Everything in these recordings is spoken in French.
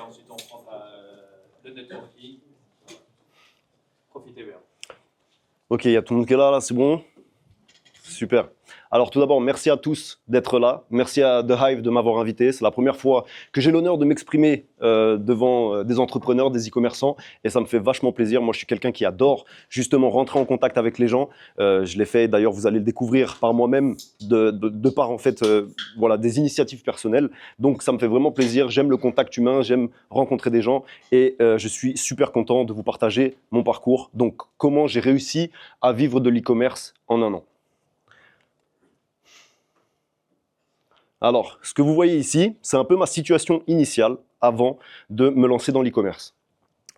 ensuite on prend le networking. Profitez bien. Ok, il y a tout le monde qui est là, c'est bon? Super. Alors tout d'abord, merci à tous d'être là. Merci à The Hive de m'avoir invité. C'est la première fois que j'ai l'honneur de m'exprimer devant des entrepreneurs, des e-commerçants, et ça me fait vachement plaisir. Moi, je suis quelqu'un qui adore justement rentrer en contact avec les gens. Je l'ai fait, d'ailleurs, vous allez le découvrir par moi-même, de par en fait, voilà, des initiatives personnelles. Donc, ça me fait vraiment plaisir. J'aime le contact humain, j'aime rencontrer des gens, et je suis super content de vous partager mon parcours. Donc, comment j'ai réussi à vivre de l'e-commerce en un an. Alors, ce que vous voyez ici, c'est un peu ma situation initiale avant de me lancer dans l'e-commerce.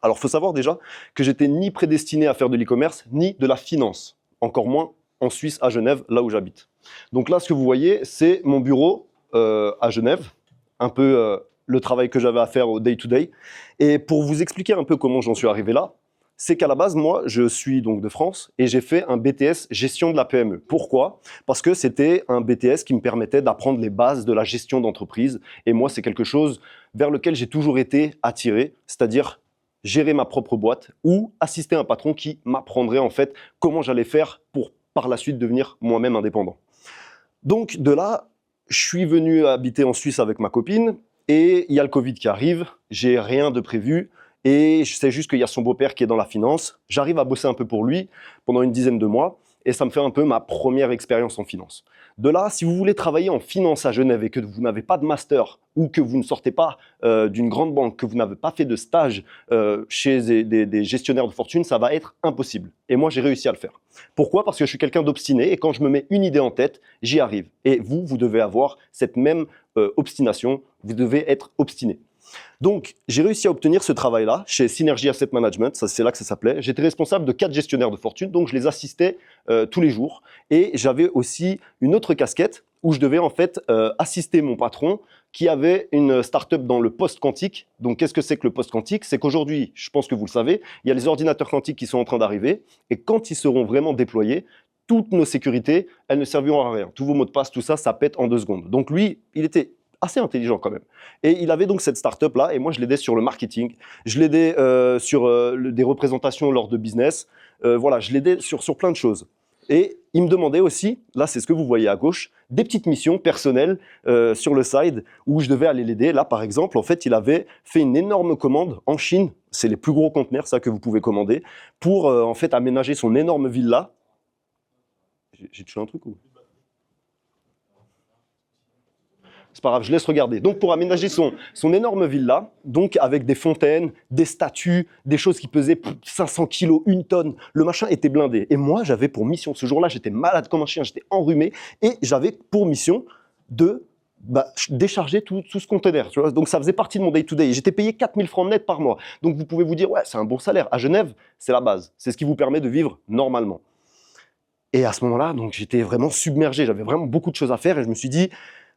Alors, il faut savoir déjà que j'étais ni prédestiné à faire de l'e-commerce, ni de la finance, encore moins en Suisse, à Genève, là où j'habite. Donc là, ce que vous voyez, c'est mon bureau à Genève, un peu le travail que j'avais à faire au day-to-day. Et pour vous expliquer un peu comment j'en suis arrivé là, c'est qu'à la base, moi, je suis donc de France et j'ai fait un BTS gestion de la PME. Pourquoi? Parce que c'était un BTS qui me permettait d'apprendre les bases de la gestion d'entreprise. Et moi, c'est quelque chose vers lequel j'ai toujours été attiré, c'est-à-dire gérer ma propre boîte ou assister un patron qui m'apprendrait en fait comment j'allais faire pour par la suite devenir moi-même indépendant. Donc de là, je suis venu habiter en Suisse avec ma copine et il y a le Covid qui arrive, j'ai rien de prévu. Et je sais juste qu'il y a son beau-père qui est dans la finance. J'arrive à bosser un peu pour lui pendant une dizaine de mois et ça me fait un peu ma première expérience en finance. De là, si vous voulez travailler en finance à Genève et que vous n'avez pas de master ou que vous ne sortez pas d'une grande banque, que vous n'avez pas fait de stage chez des gestionnaires de fortune, ça va être impossible. Et moi, j'ai réussi à le faire. Pourquoi? Parce que je suis quelqu'un d'obstiné et quand je me mets une idée en tête, j'y arrive. Et vous devez avoir cette même obstination, vous devez être obstiné. Donc, j'ai réussi à obtenir ce travail-là chez Synergy Asset Management, c'est là que ça s'appelait. J'étais responsable de 4 gestionnaires de fortune, donc je les assistais tous les jours. Et j'avais aussi une autre casquette où je devais en fait assister mon patron qui avait une start-up dans le post-quantique. Donc, qu'est-ce que c'est que le post-quantique? C'est qu'aujourd'hui, je pense que vous le savez, il y a les ordinateurs quantiques qui sont en train d'arriver. Et quand ils seront vraiment déployés, toutes nos sécurités, elles ne serviront à rien. Tous vos mots de passe, tout ça, ça pète en 2 secondes. Donc lui, il était assez intelligent quand même. Et il avait donc cette start-up-là, et moi je l'aidais sur le marketing, je l'aidais sur des représentations lors de business, voilà, je l'aidais sur plein de choses. Et il me demandait aussi, là c'est ce que vous voyez à gauche, des petites missions personnelles sur le side où je devais aller l'aider. Là par exemple, en fait, il avait fait une énorme commande en Chine, c'est les plus gros conteneurs ça que vous pouvez commander, pour en fait aménager son énorme villa. J'ai touché un truc ou... C'est pas grave, je laisse regarder. Donc, pour aménager son énorme villa, donc avec des fontaines, des statues, des choses qui pesaient 500 kilos, 1 tonne, le machin était blindé. Et moi, j'avais pour mission, ce jour-là, j'étais malade comme un chien, j'étais enrhumé, et j'avais pour mission de décharger tout ce conteneur. Tu vois. Donc, ça faisait partie de mon day-to-day. J'étais payé 4 000 francs net par mois. Donc, vous pouvez vous dire, ouais, c'est un bon salaire. À Genève, c'est la base. C'est ce qui vous permet de vivre normalement. Et à ce moment-là, donc, j'étais vraiment submergé. J'avais vraiment beaucoup de choses à faire, et je me suis dit,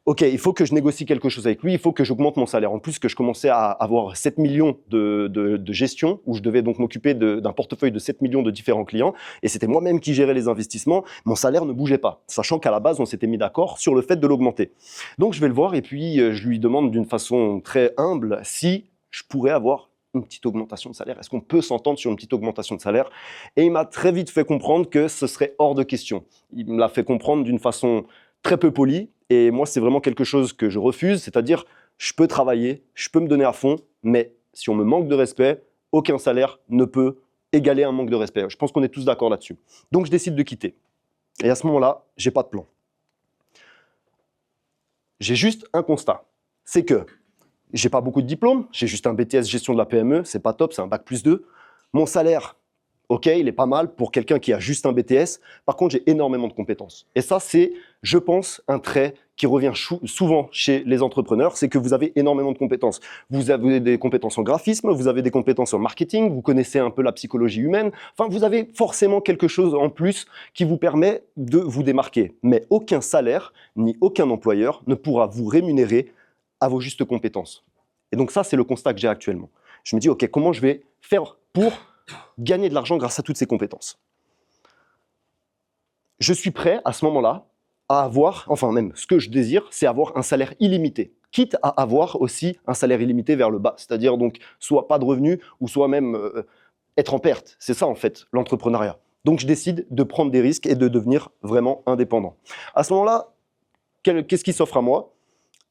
ok, il faut que je négocie quelque chose avec lui, il faut que j'augmente mon salaire. En plus que je commençais à avoir 7 millions de gestion, où je devais donc m'occuper d'un portefeuille de 7 millions de différents clients, et c'était moi-même qui gérais les investissements, mon salaire ne bougeait pas, sachant qu'à la base, on s'était mis d'accord sur le fait de l'augmenter. Donc je vais le voir, et puis je lui demande d'une façon très humble si je pourrais avoir une petite augmentation de salaire. Est-ce qu'on peut s'entendre sur une petite augmentation de salaire? Et il m'a très vite fait comprendre que ce serait hors de question. Il me l'a fait comprendre d'une façon très peu polie, et moi, c'est vraiment quelque chose que je refuse, c'est-à-dire, je peux travailler, je peux me donner à fond, mais si on me manque de respect, aucun salaire ne peut égaler un manque de respect. Je pense qu'on est tous d'accord là-dessus. Donc, je décide de quitter. Et à ce moment-là, j'ai pas de plan. J'ai juste un constat, c'est que j'ai pas beaucoup de diplômes, j'ai juste un BTS gestion de la PME, c'est pas top, c'est un bac+2. Mon salaire, ok, il est pas mal pour quelqu'un qui a juste un BTS. Par contre, j'ai énormément de compétences. Et ça, c'est, je pense, un trait qui revient souvent chez les entrepreneurs, c'est que vous avez énormément de compétences. Vous avez des compétences en graphisme, vous avez des compétences en marketing, vous connaissez un peu la psychologie humaine. Enfin, vous avez forcément quelque chose en plus qui vous permet de vous démarquer. Mais aucun salaire, ni aucun employeur ne pourra vous rémunérer à vos justes compétences. Et donc ça, c'est le constat que j'ai actuellement. Je me dis, ok, comment je vais faire pour gagner de l'argent grâce à toutes ces compétences? Je suis prêt à ce moment-là à avoir, enfin même ce que je désire, c'est avoir un salaire illimité. quitte à avoir aussi un salaire illimité vers le bas, c'est-à-dire donc soit pas de revenus ou soit même être en perte. C'est ça en fait l'entrepreneuriat. Donc je décide de prendre des risques et de devenir vraiment indépendant. À ce moment-là, qu'est-ce qui s'offre à moi?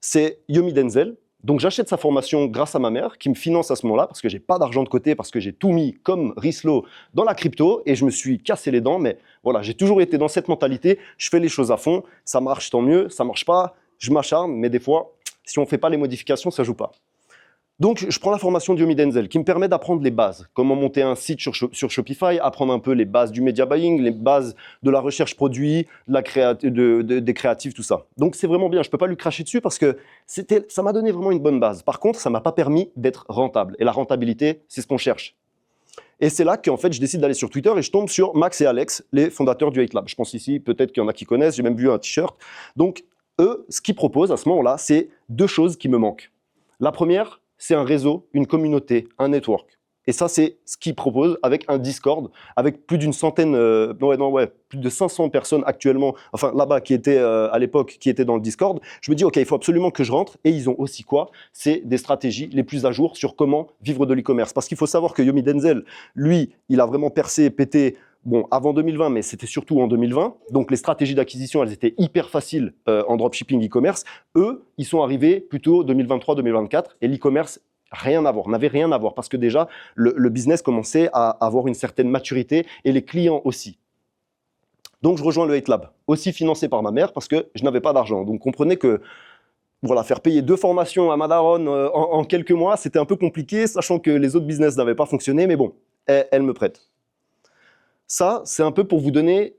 C'est Yomi Denzel. Donc j'achète sa formation grâce à ma mère qui me finance à ce moment-là parce que j'ai pas d'argent de côté, parce que j'ai tout mis comme Rieslo dans la crypto et je me suis cassé les dents. Mais voilà, j'ai toujours été dans cette mentalité, je fais les choses à fond, ça marche tant mieux, ça marche pas, je m'acharne, mais des fois, si on fait pas les modifications, ça joue pas. Donc, je prends la formation de Yomi Denzel qui me permet d'apprendre les bases. Comment monter un site sur Shopify, apprendre un peu les bases du media buying, les bases de la recherche produit, des créatifs, tout ça. Donc, c'est vraiment bien. Je ne peux pas lui cracher dessus parce que ça m'a donné vraiment une bonne base. Par contre, ça ne m'a pas permis d'être rentable. Et la rentabilité, c'est ce qu'on cherche. Et c'est là qu'en fait, je décide d'aller sur Twitter et je tombe sur Max et Alex, les fondateurs du Hate Lab. Je pense ici, peut-être qu'il y en a qui connaissent, j'ai même vu un t-shirt. Donc, eux, ce qu'ils proposent à ce moment-là, c'est deux choses qui me manquent. La première, c'est un réseau, une communauté, un network. Et ça, c'est ce qu'ils proposent avec un Discord, avec plus d'une centaine, plus de 500 personnes actuellement, enfin là-bas, qui étaient à l'époque, qui étaient dans le Discord. Je me dis, OK, il faut absolument que je rentre. Et ils ont aussi quoi? C'est des stratégies les plus à jour sur comment vivre de l'e-commerce. Parce qu'il faut savoir que Yomi Denzel, lui, il a vraiment percé, pété, bon, avant 2020, mais c'était surtout en 2020. Donc, les stratégies d'acquisition, elles étaient hyper faciles en dropshipping e-commerce. Eux, ils sont arrivés plutôt 2023-2024 et l'e-commerce, n'avait rien à voir parce que déjà, le business commençait à avoir une certaine maturité et les clients aussi. Donc, je rejoins le Hate Lab, aussi financé par ma mère parce que je n'avais pas d'argent. Donc, comprenez que voilà, faire payer 2 formations à ma daronne en quelques mois, c'était un peu compliqué, sachant que les autres business n'avaient pas fonctionné, mais bon, elle me prête. Ça, c'est un peu pour vous donner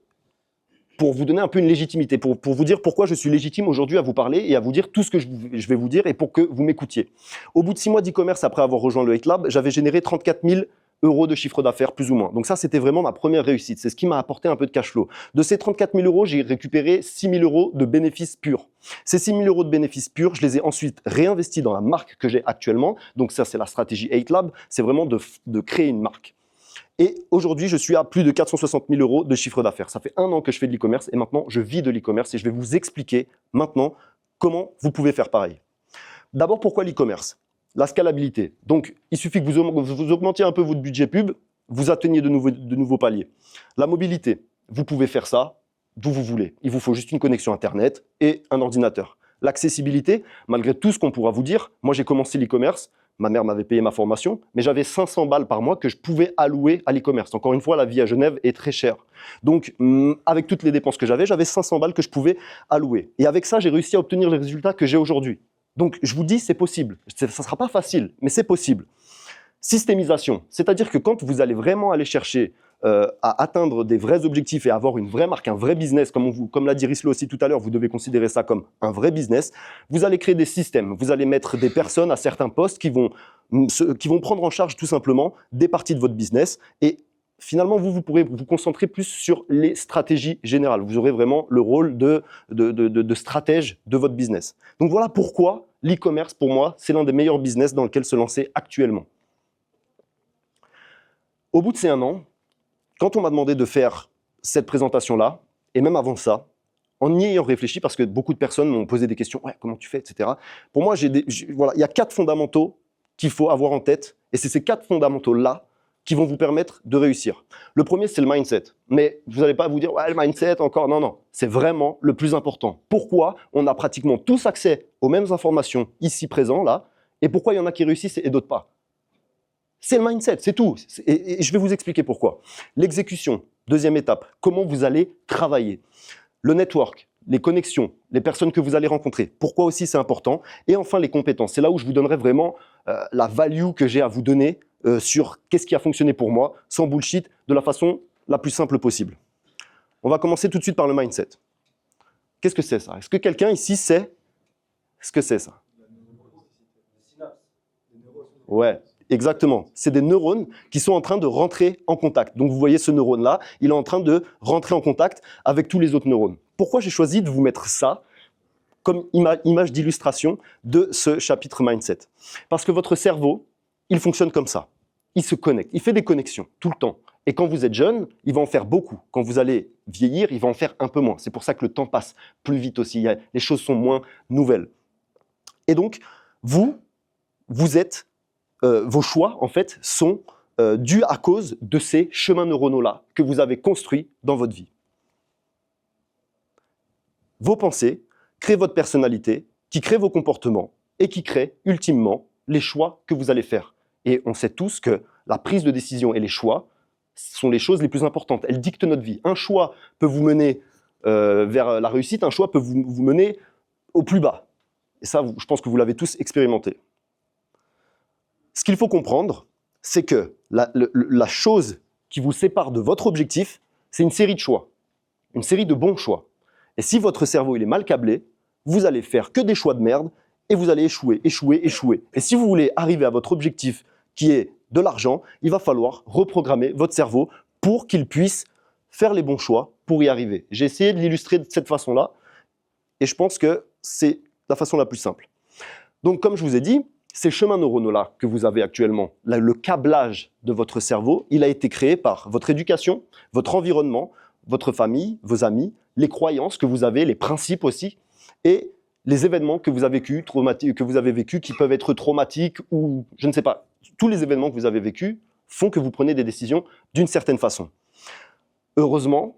un peu une légitimité, pour vous dire pourquoi je suis légitime aujourd'hui à vous parler et à vous dire tout ce que je vais vous dire et pour que vous m'écoutiez. Au bout de 6 mois d'e-commerce, après avoir rejoint le Hate Lab, j'avais généré 34 000 € de chiffre d'affaires, plus ou moins. Donc ça, c'était vraiment ma première réussite. C'est ce qui m'a apporté un peu de cash flow. De ces 34 000 €, j'ai récupéré 6 000 € de bénéfices purs. Ces 6 000 € de bénéfices purs, je les ai ensuite réinvestis dans la marque que j'ai actuellement. Donc ça, c'est la stratégie Hate Lab. C'est vraiment de créer une marque. Et aujourd'hui, je suis à plus de 460 000 € de chiffre d'affaires. Ça fait 1 an que je fais de l'e-commerce et maintenant, je vis de l'e-commerce et je vais vous expliquer maintenant comment vous pouvez faire pareil. D'abord, pourquoi l'e-commerce? La scalabilité. Donc, il suffit que vous augmentiez un peu votre budget pub, vous atteigniez de nouveaux paliers. La mobilité. Vous pouvez faire ça d'où vous voulez. Il vous faut juste une connexion Internet et un ordinateur. L'accessibilité, malgré tout ce qu'on pourra vous dire, moi j'ai commencé l'e-commerce, ma mère m'avait payé ma formation, mais j'avais 500 balles par mois que je pouvais allouer à l'e-commerce. Encore une fois, la vie à Genève est très chère. Donc, avec toutes les dépenses que j'avais 500 balles que je pouvais allouer. Et avec ça, j'ai réussi à obtenir les résultats que j'ai aujourd'hui. Donc, je vous dis, c'est possible. Ça ne sera pas facile, mais c'est possible. Systémisation, c'est-à-dire que quand vous allez vraiment aller chercher à atteindre des vrais objectifs et avoir une vraie marque, un vrai business, comme l'a dit Rieslo aussi tout à l'heure, vous devez considérer ça comme un vrai business, vous allez créer des systèmes, vous allez mettre des personnes à certains postes qui vont prendre en charge tout simplement des parties de votre business et finalement, vous pourrez vous concentrer plus sur les stratégies générales. Vous aurez vraiment le rôle de stratège de votre business. Donc voilà pourquoi l'e-commerce, pour moi, c'est l'un des meilleurs business dans lequel se lancer actuellement. Au bout de ces 1 an, quand on m'a demandé de faire cette présentation-là, et même avant ça, en y ayant réfléchi, parce que beaucoup de personnes m'ont posé des questions, ouais, comment tu fais, etc. Pour moi, voilà, il y a 4 fondamentaux qu'il faut avoir en tête, et c'est ces 4 fondamentaux-là qui vont vous permettre de réussir. Le premier, c'est le mindset. Mais vous n'allez pas vous dire, ouais, le mindset, encore, non, non. C'est vraiment le plus important. Pourquoi on a pratiquement tous accès aux mêmes informations ici présents, là, et pourquoi il y en a qui réussissent et d'autres pas? C'est le mindset, c'est tout. Et je vais vous expliquer pourquoi. L'exécution, deuxième étape. Comment vous allez travailler. Le network, les connexions, les personnes que vous allez rencontrer. Pourquoi aussi c'est important. Et enfin, les compétences. C'est là où je vous donnerai vraiment la value que j'ai à vous donner sur qu'est-ce qui a fonctionné pour moi, sans bullshit, de la façon la plus simple possible. On va commencer tout de suite par le mindset. Qu'est-ce que c'est ça? Est-ce que quelqu'un ici sait ce que c'est ça? Ouais. Exactement. C'est des neurones qui sont en train de rentrer en contact. Donc, vous voyez ce neurone-là, il est en train de rentrer en contact avec tous les autres neurones. Pourquoi j'ai choisi de vous mettre ça comme image d'illustration de ce chapitre mindset? Parce que votre cerveau, il fonctionne comme ça. Il se connecte, il fait des connexions tout le temps. Et quand vous êtes jeune, il va en faire beaucoup. Quand vous allez vieillir, il va en faire un peu moins. C'est pour ça que le temps passe plus vite aussi. Les choses sont moins nouvelles. Et donc, vos choix, en fait, sont dus à cause de ces chemins neuronaux-là que vous avez construits dans votre vie. Vos pensées créent votre personnalité, qui créent vos comportements et qui créent, ultimement, les choix que vous allez faire. Et on sait tous que la prise de décision et les choix sont les choses les plus importantes. Elles dictent notre vie. Un choix peut vous mener vers la réussite, un choix peut vous mener au plus bas. Et ça, je pense que vous l'avez tous expérimenté. Ce qu'il faut comprendre, c'est que la chose qui vous sépare de votre objectif, c'est une série de choix, une série de bons choix. Et si votre cerveau il est mal câblé, vous allez faire que des choix de merde et vous allez échouer, échouer, échouer. Et si vous voulez arriver à votre objectif qui est de l'argent, il va falloir reprogrammer votre cerveau pour qu'il puisse faire les bons choix pour y arriver. J'ai essayé de l'illustrer de cette façon-là et je pense que c'est la façon la plus simple. Donc comme je vous ai dit, ces chemins neuronaux-là que vous avez actuellement, le câblage de votre cerveau, il a été créé par votre éducation, votre environnement, votre famille, vos amis, les croyances que vous avez, les principes aussi, et les événements que vous avez vécus qui peuvent être traumatiques ou je ne sais pas. Tous les événements que vous avez vécus font que vous prenez des décisions d'une certaine façon. Heureusement,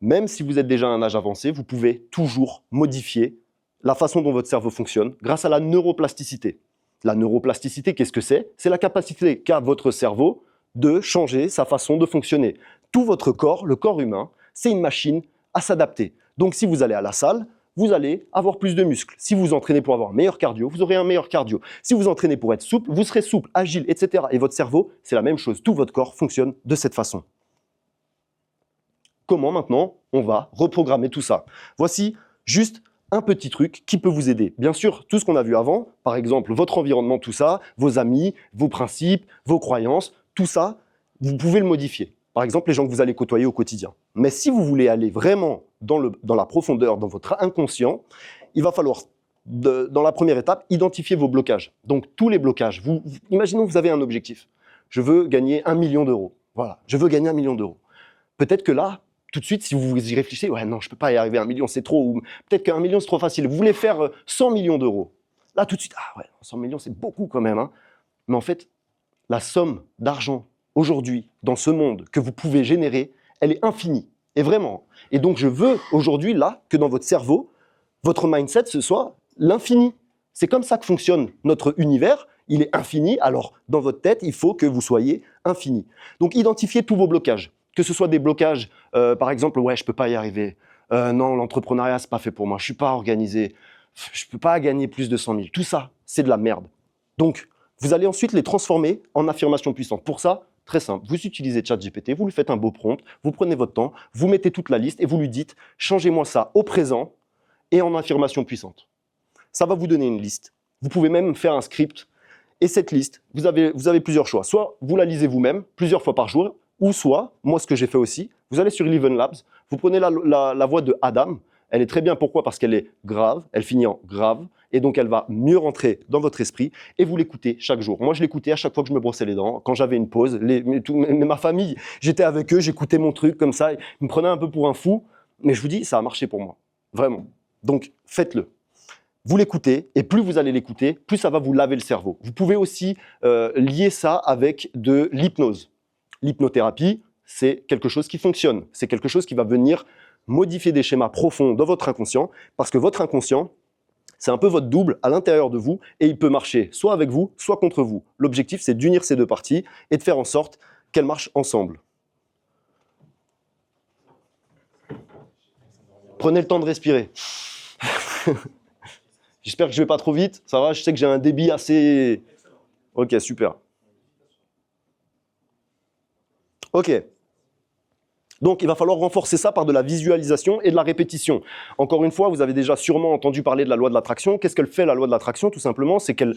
même si vous êtes déjà à un âge avancé, vous pouvez toujours modifier la façon dont votre cerveau fonctionne grâce à la neuroplasticité. La neuroplasticité, qu'est-ce que c'est? C'est la capacité qu'a votre cerveau de changer sa façon de fonctionner. Tout votre corps, le corps humain, c'est une machine à s'adapter. Donc si vous allez à la salle, vous allez avoir plus de muscles. Si vous vous entraînez pour avoir un meilleur cardio, vous aurez un meilleur cardio. Si vous vous entraînez pour être souple, vous serez souple, agile, etc. Et votre cerveau, c'est la même chose. Tout votre corps fonctionne de cette façon. Comment maintenant on va reprogrammer tout ça? Voici juste un petit truc qui peut vous aider. Bien sûr, tout ce qu'on a vu avant, par exemple votre environnement, tout ça, vos amis, vos principes, vos croyances, tout ça, vous pouvez le modifier. Par exemple, les gens que vous allez côtoyer au quotidien. Mais si vous voulez aller vraiment dans la profondeur, dans votre inconscient, il va falloir, dans la première étape, identifier vos blocages. Donc tous les blocages. Imaginons que vous avez un objectif. Je veux gagner 1 million d'euros. Voilà, je veux gagner 1 million d'euros. Peut-être que là, tout de suite, si vous y réfléchissez, ouais, non, je ne peux pas y arriver, 1 million, c'est trop. Ou peut-être qu'1 million, c'est trop facile. Vous voulez faire 100 millions d'euros. Là, tout de suite, ah ouais, 100 millions, c'est beaucoup quand même. Hein. Mais en fait, la somme d'argent aujourd'hui, dans ce monde, que vous pouvez générer, elle est infinie. Et vraiment. Et donc, je veux aujourd'hui, là, que dans votre cerveau, votre mindset, ce soit l'infini. C'est comme ça que fonctionne notre univers. Il est infini. Alors, dans votre tête, il faut que vous soyez infini. Donc, identifiez tous vos blocages. Que ce soit des blocages, par exemple, ouais, je ne peux pas y arriver. Non, l'entrepreneuriat, ce n'est pas fait pour moi. Je ne suis pas organisé. Je ne peux pas gagner plus de 100 000. Tout ça, c'est de la merde. Donc, vous allez ensuite les transformer en affirmations puissantes. Pour ça, très simple, vous utilisez ChatGPT, vous lui faites un beau prompt, vous prenez votre temps, vous mettez toute la liste et vous lui dites « Changez-moi ça au présent et en affirmation puissante ». Ça va vous donner une liste. Vous pouvez même faire un script. Et cette liste, vous avez plusieurs choix. Soit vous la lisez vous-même plusieurs fois par jour, ou soit, moi ce que j'ai fait aussi, vous allez sur Eleven Labs, vous prenez la voix de Adam. Elle est très bien, pourquoi? Parce qu'elle est grave, elle finit en grave, et donc elle va mieux rentrer dans votre esprit, et vous l'écoutez chaque jour. Moi, je l'écoutais à chaque fois que je me brossais les dents, quand j'avais une pause, ma famille, j'étais avec eux, j'écoutais mon truc comme ça, ils me prenaient un peu pour un fou, mais je vous dis, ça a marché pour moi, vraiment. Donc, faites-le. Vous l'écoutez, et plus vous allez l'écouter, plus ça va vous laver le cerveau. Vous pouvez aussi lier ça avec de l'hypnose. L'hypnothérapie, c'est quelque chose qui fonctionne, c'est quelque chose qui va venir modifier des schémas profonds dans votre inconscient, parce que votre inconscient, c'est un peu votre double à l'intérieur de vous, et il peut marcher soit avec vous, soit contre vous. L'objectif, c'est d'unir ces deux parties et de faire en sorte qu'elles marchent ensemble. Prenez le temps de respirer. J'espère que je ne vais pas trop vite, ça va, je sais que j'ai un débit assez... Ok, super. Ok. Donc, il va falloir renforcer ça par de la visualisation et de la répétition. Encore une fois, vous avez déjà sûrement entendu parler de la loi de l'attraction. Qu'est-ce qu'elle fait, la loi de l'attraction? Tout simplement, c'est qu'elle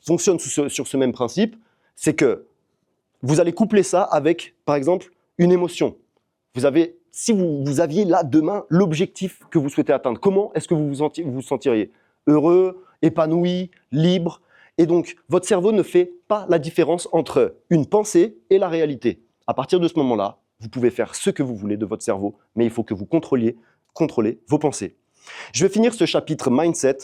fonctionne sur ce même principe. C'est que vous allez coupler ça avec, par exemple, une émotion. Si vous aviez là, demain, l'objectif que vous souhaitez atteindre, comment est-ce que vous vous sentiriez? Heureux, épanoui, libre? Et donc, votre cerveau ne fait pas la différence entre une pensée et la réalité. À partir de ce moment-là, vous pouvez faire ce que vous voulez de votre cerveau, mais il faut que vous contrôlez vos pensées. Je vais finir ce chapitre Mindset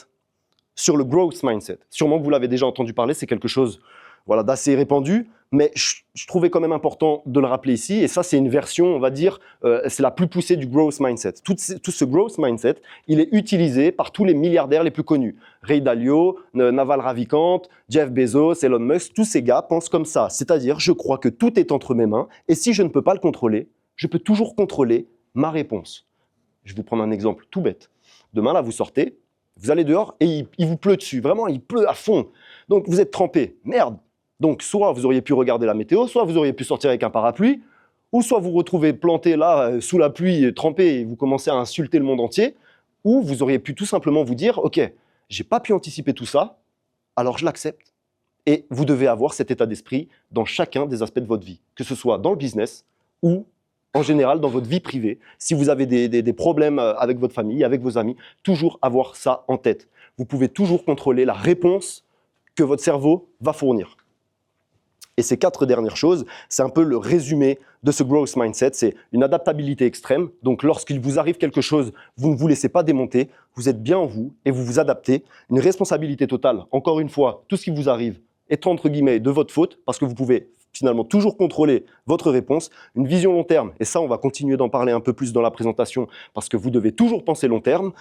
sur le growth mindset. Sûrement que vous l'avez déjà entendu parler, c'est quelque chose voilà, d'assez répandu, mais je trouvais quand même important de le rappeler ici. Et ça, c'est une version, on va dire, c'est la plus poussée du growth mindset. Tout ce growth mindset, il est utilisé par tous les milliardaires les plus connus. Ray Dalio, Naval Ravikant, Jeff Bezos, Elon Musk, tous ces gars pensent comme ça. C'est-à-dire, je crois que tout est entre mes mains, et si je ne peux pas le contrôler, je peux toujours contrôler ma réponse. Je vais vous prendre un exemple tout bête. Demain, là, vous sortez, vous allez dehors, et il vous pleut dessus. Vraiment, il pleut à fond. Donc, vous êtes trempé. Merde. Donc, soit vous auriez pu regarder la météo, soit vous auriez pu sortir avec un parapluie, ou soit vous vous retrouvez planté là, sous la pluie, trempé, et vous commencez à insulter le monde entier, ou vous auriez pu tout simplement vous dire « Ok, j'ai pas pu anticiper tout ça, alors je l'accepte. » Et vous devez avoir cet état d'esprit dans chacun des aspects de votre vie, que ce soit dans le business ou en général dans votre vie privée. Si vous avez des problèmes avec votre famille, avec vos amis, toujours avoir ça en tête. Vous pouvez toujours contrôler la réponse que votre cerveau va fournir. Et ces 4 dernières choses, c'est un peu le résumé de ce growth mindset. C'est une adaptabilité extrême. Donc, lorsqu'il vous arrive quelque chose, vous ne vous laissez pas démonter. Vous êtes bien en vous et vous vous adaptez. Une responsabilité totale. Encore une fois, tout ce qui vous arrive est entre guillemets de votre faute parce que vous pouvez finalement toujours contrôler votre réponse. Une vision long terme. Et ça, on va continuer d'en parler un peu plus dans la présentation parce que vous devez toujours penser long terme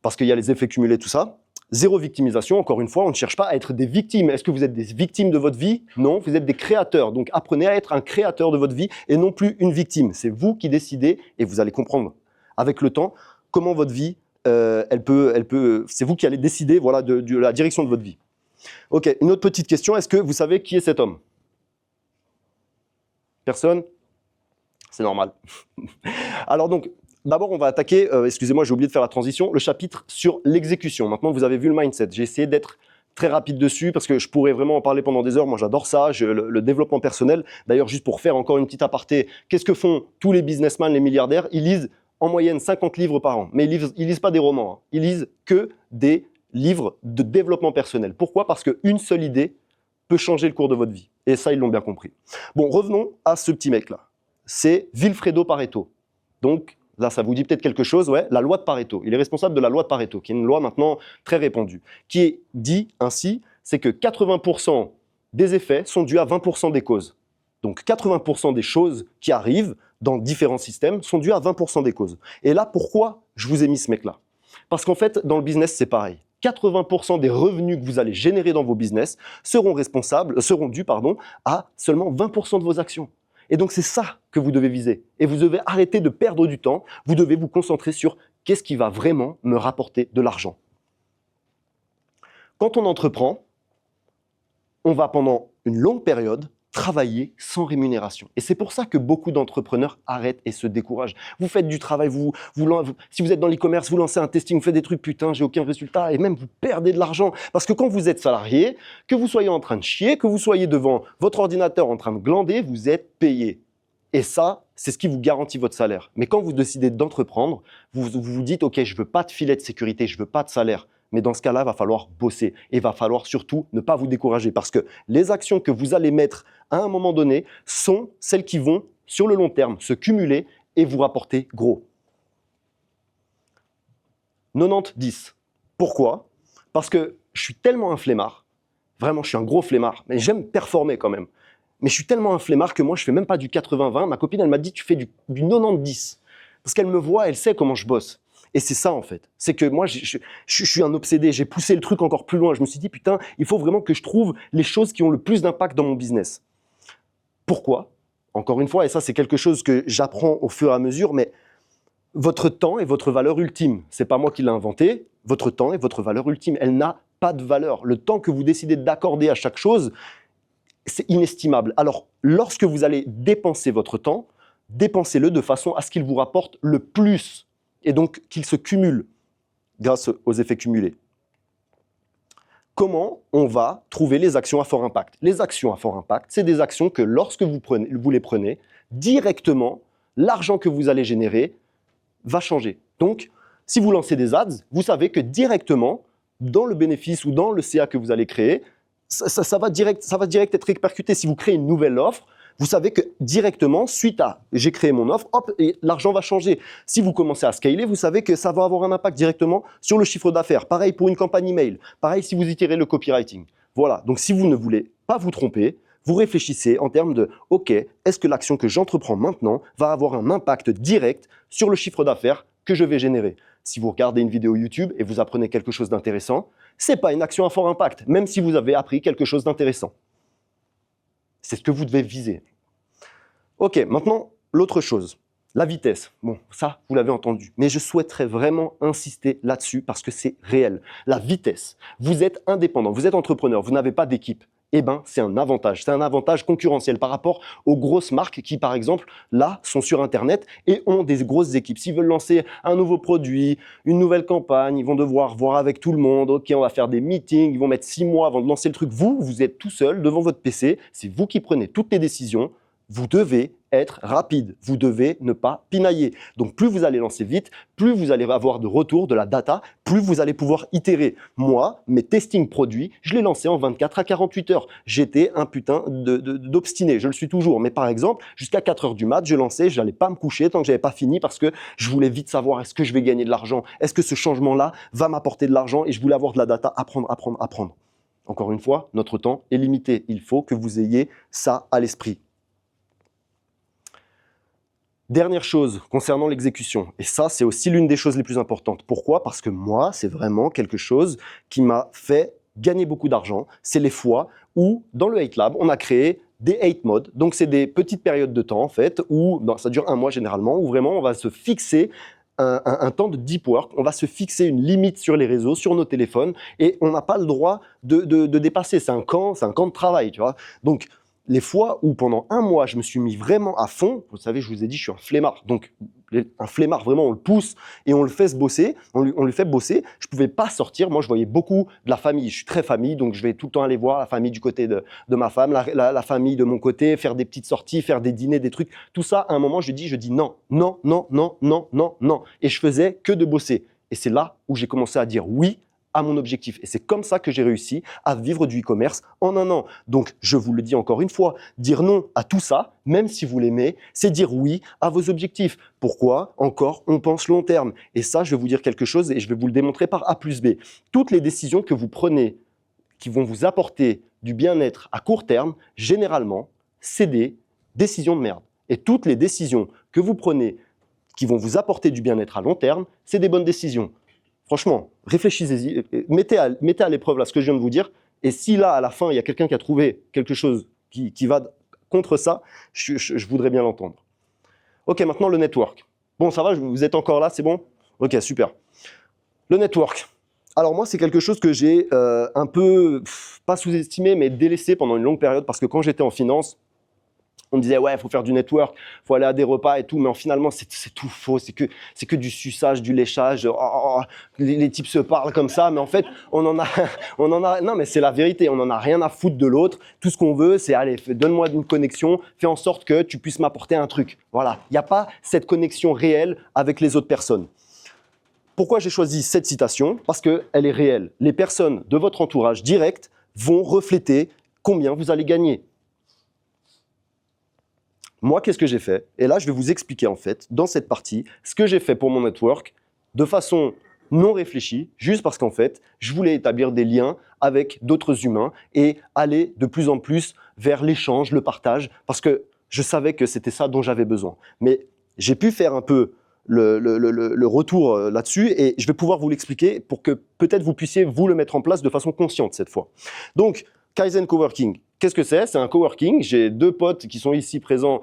parce qu'il y a les effets cumulés, tout ça. Zéro victimisation, encore une fois, on ne cherche pas à être des victimes. Est-ce que vous êtes des victimes de votre vie? Non, vous êtes des créateurs. Donc apprenez à être un créateur de votre vie et non plus une victime. C'est vous qui décidez et vous allez comprendre avec le temps comment votre vie, c'est vous qui allez décider voilà, de la direction de votre vie. Ok, une autre petite question, est-ce que vous savez qui est cet homme? Personne? C'est normal. Alors donc, d'abord, on va attaquer, excusez-moi, j'ai oublié de faire la transition, le chapitre sur l'exécution. Maintenant, vous avez vu le mindset. J'ai essayé d'être très rapide dessus parce que je pourrais vraiment en parler pendant des heures. Moi, j'adore ça, le développement personnel. D'ailleurs, juste pour faire encore une petite aparté, qu'est-ce que font tous les businessmen, les milliardaires? Ils lisent en moyenne 50 livres par an. Mais ils lisent pas des romans. Hein. Ils lisent que des livres de développement personnel. Pourquoi? Parce qu'une seule idée peut changer le cours de votre vie. Et ça, ils l'ont bien compris. Bon, revenons à ce petit mec-là. C'est Vilfredo Pareto. Donc, là, ça vous dit peut-être quelque chose, ouais, la loi de Pareto. Il est responsable de la loi de Pareto, qui est une loi maintenant très répandue, qui est dit ainsi, c'est que 80% des effets sont dus à 20% des causes. Donc 80% des choses qui arrivent dans différents systèmes sont dues à 20% des causes. Et là, pourquoi je vous ai mis ce mec-là? Parce qu'en fait, dans le business, c'est pareil. 80% des revenus que vous allez générer dans vos business seront dus à seulement 20% de vos actions. Et donc, c'est ça que vous devez viser. Et vous devez arrêter de perdre du temps. Vous devez vous concentrer sur qu'est-ce qui va vraiment me rapporter de l'argent. Quand on entreprend, on va pendant une longue période travailler sans rémunération. Et c'est pour ça que beaucoup d'entrepreneurs arrêtent et se découragent. Vous faites du travail, si vous êtes dans l'e-commerce, vous lancez un testing, vous faites des trucs, putain, j'ai aucun résultat, et même vous perdez de l'argent. Parce que quand vous êtes salarié, que vous soyez en train de chier, que vous soyez devant votre ordinateur en train de glander, vous êtes payé. Et ça, c'est ce qui vous garantit votre salaire. Mais quand vous décidez d'entreprendre, vous vous dites, OK, je ne veux pas de filet de sécurité, je ne veux pas de salaire. Mais dans ce cas-là, il va falloir bosser. Et il va falloir surtout ne pas vous décourager. Parce que les actions que vous allez mettre à un moment donné sont celles qui vont, sur le long terme, se cumuler et vous rapporter gros. 90-10. Pourquoi? Parce que je suis tellement un flemmard. Vraiment, je suis un gros flemmard. Mais j'aime performer quand même. Mais je suis tellement un flemmard que moi, je ne fais même pas du 80-20. Ma copine, elle m'a dit, tu fais du 90-10. Parce qu'elle me voit, elle sait comment je bosse. Et c'est ça, en fait. C'est que moi, je suis un obsédé. J'ai poussé le truc encore plus loin. Je me suis dit, putain, il faut vraiment que je trouve les choses qui ont le plus d'impact dans mon business. Pourquoi? Encore une fois, et ça, c'est quelque chose que j'apprends au fur et à mesure, mais votre temps est votre valeur ultime. C'est pas moi qui l'ai inventé. Votre temps est votre valeur ultime. Elle n'a pas de valeur. Le temps que vous décidez d'accorder à chaque chose, c'est inestimable. Alors, lorsque vous allez dépenser votre temps, dépensez-le de façon à ce qu'il vous rapporte le plus et donc qu'il se cumule grâce aux effets cumulés. Comment on va trouver les actions à fort impact? Les actions à fort impact, c'est des actions que lorsque vous les prenez, directement, l'argent que vous allez générer va changer. Donc, si vous lancez des ads, vous savez que directement, dans le bénéfice ou dans le CA que vous allez créer, ça va direct être répercuté. Si vous créez une nouvelle offre, Vous savez que directement, suite à j'ai créé mon offre, hop, et l'argent va changer. Si vous commencez à scaler, vous savez que ça va avoir un impact directement sur le chiffre d'affaires. Pareil pour une campagne email. Pareil si vous étirez le copywriting. Voilà. Donc, si vous ne voulez pas vous tromper, vous réfléchissez en termes de « Ok, est-ce que l'action que j'entreprends maintenant va avoir un impact direct sur le chiffre d'affaires que je vais générer ?» Si vous regardez une vidéo YouTube et vous apprenez quelque chose d'intéressant, ce n'est pas une action à fort impact, même si vous avez appris quelque chose d'intéressant. C'est ce que vous devez viser. Ok, maintenant, l'autre chose, la vitesse. Bon, ça, vous l'avez entendu. Mais je souhaiterais vraiment insister là-dessus parce que c'est réel. La vitesse. Vous êtes indépendant, vous êtes entrepreneur, vous n'avez pas d'équipe. Eh bien, c'est un avantage. C'est un avantage concurrentiel par rapport aux grosses marques qui, par exemple, là, sont sur Internet et ont des grosses équipes. S'ils veulent lancer un nouveau produit, une nouvelle campagne, ils vont devoir voir avec tout le monde. OK, on va faire des meetings, ils vont mettre 6 mois avant de lancer le truc. Vous êtes tout seul devant votre PC. C'est vous qui prenez toutes les décisions. Vous devez être rapide, vous devez ne pas pinailler. Donc plus vous allez lancer vite, plus vous allez avoir de retour de la data, plus vous allez pouvoir itérer. Moi, mes testing produits, je les lançais en 24 à 48 heures. J'étais un putain d'obstiné, je le suis toujours. Mais par exemple, jusqu'à 4 heures du mat, je lançais, je n'allais pas me coucher tant que je n'avais pas fini parce que je voulais vite savoir est-ce que je vais gagner de l'argent, est-ce que ce changement-là va m'apporter de l'argent et je voulais avoir de la data, apprendre. Encore une fois, notre temps est limité. Il faut que vous ayez ça à l'esprit. Dernière chose concernant l'exécution, et ça c'est aussi l'une des choses les plus importantes. Pourquoi? Parce que moi, c'est vraiment quelque chose qui m'a fait gagner beaucoup d'argent. C'est les fois où, dans le Hate Lab, on a créé des hate modes. Donc c'est des petites périodes de temps en fait, où ça dure 1 mois généralement, où vraiment on va se fixer un temps de deep work, on va se fixer une limite sur les réseaux, sur nos téléphones, et on n'a pas le droit de dépasser. C'est un camp de travail, tu vois. Donc, les fois où pendant 1 mois, je me suis mis vraiment à fond, vous savez, je vous ai dit, je suis un flemmard. Donc, un flemmard, vraiment, on le pousse et on le fait se bosser, on lui fait bosser. Je ne pouvais pas sortir. Moi, je voyais beaucoup de la famille. Je suis très famille, donc je vais tout le temps aller voir la famille du côté de ma femme, la famille de mon côté, faire des petites sorties, faire des dîners, des trucs. Tout ça, à un moment, je dis non, non, non, non, non, non, non. Et je faisais que de bosser. Et c'est là où j'ai commencé à dire oui à mon objectif. Et c'est comme ça que j'ai réussi à vivre du e-commerce en 1 an. Donc, je vous le dis encore une fois, dire non à tout ça, même si vous l'aimez, c'est dire oui à vos objectifs. Pourquoi? Encore, on pense long terme. Et ça, je vais vous dire quelque chose et je vais vous le démontrer par A plus B. Toutes les décisions que vous prenez qui vont vous apporter du bien-être à court terme, généralement, c'est des décisions de merde. Et toutes les décisions que vous prenez qui vont vous apporter du bien-être à long terme, c'est des bonnes décisions. Franchement, réfléchissez-y, mettez à l'épreuve là ce que je viens de vous dire. Et si là, à la fin, il y a quelqu'un qui a trouvé quelque chose qui va contre ça, je voudrais bien l'entendre. Ok, maintenant le network. Bon, ça va, vous êtes encore là, c'est bon? Ok, super. Le network. Alors moi, c'est quelque chose que j'ai un peu, pas sous-estimé, mais délaissé pendant une longue période parce que quand j'étais en finance, on me disait, ouais, il faut faire du network, il faut aller à des repas et tout, mais finalement, c'est tout faux, c'est que du suçage, du léchage, les types se parlent comme ça, mais en fait, non, mais c'est la vérité, on n'en a rien à foutre de l'autre. Tout ce qu'on veut, c'est, allez, donne-moi une connexion, fais en sorte que tu puisses m'apporter un truc. Voilà, il n'y a pas cette connexion réelle avec les autres personnes. Pourquoi j'ai choisi cette citation? Parce qu'elle est réelle. Les personnes de votre entourage direct vont refléter combien vous allez gagner. Moi, qu'est-ce que j'ai fait? Et là, je vais vous expliquer en fait, dans cette partie, ce que j'ai fait pour mon network de façon non réfléchie, juste parce qu'en fait, je voulais établir des liens avec d'autres humains et aller de plus en plus vers l'échange, le partage, parce que je savais que c'était ça dont j'avais besoin. Mais j'ai pu faire un peu le retour là-dessus et je vais pouvoir vous l'expliquer pour que peut-être vous puissiez vous le mettre en place de façon consciente cette fois. Donc, Kaizen Coworking, qu'est-ce que c'est? C'est un coworking. J'ai 2 potes qui sont ici présents,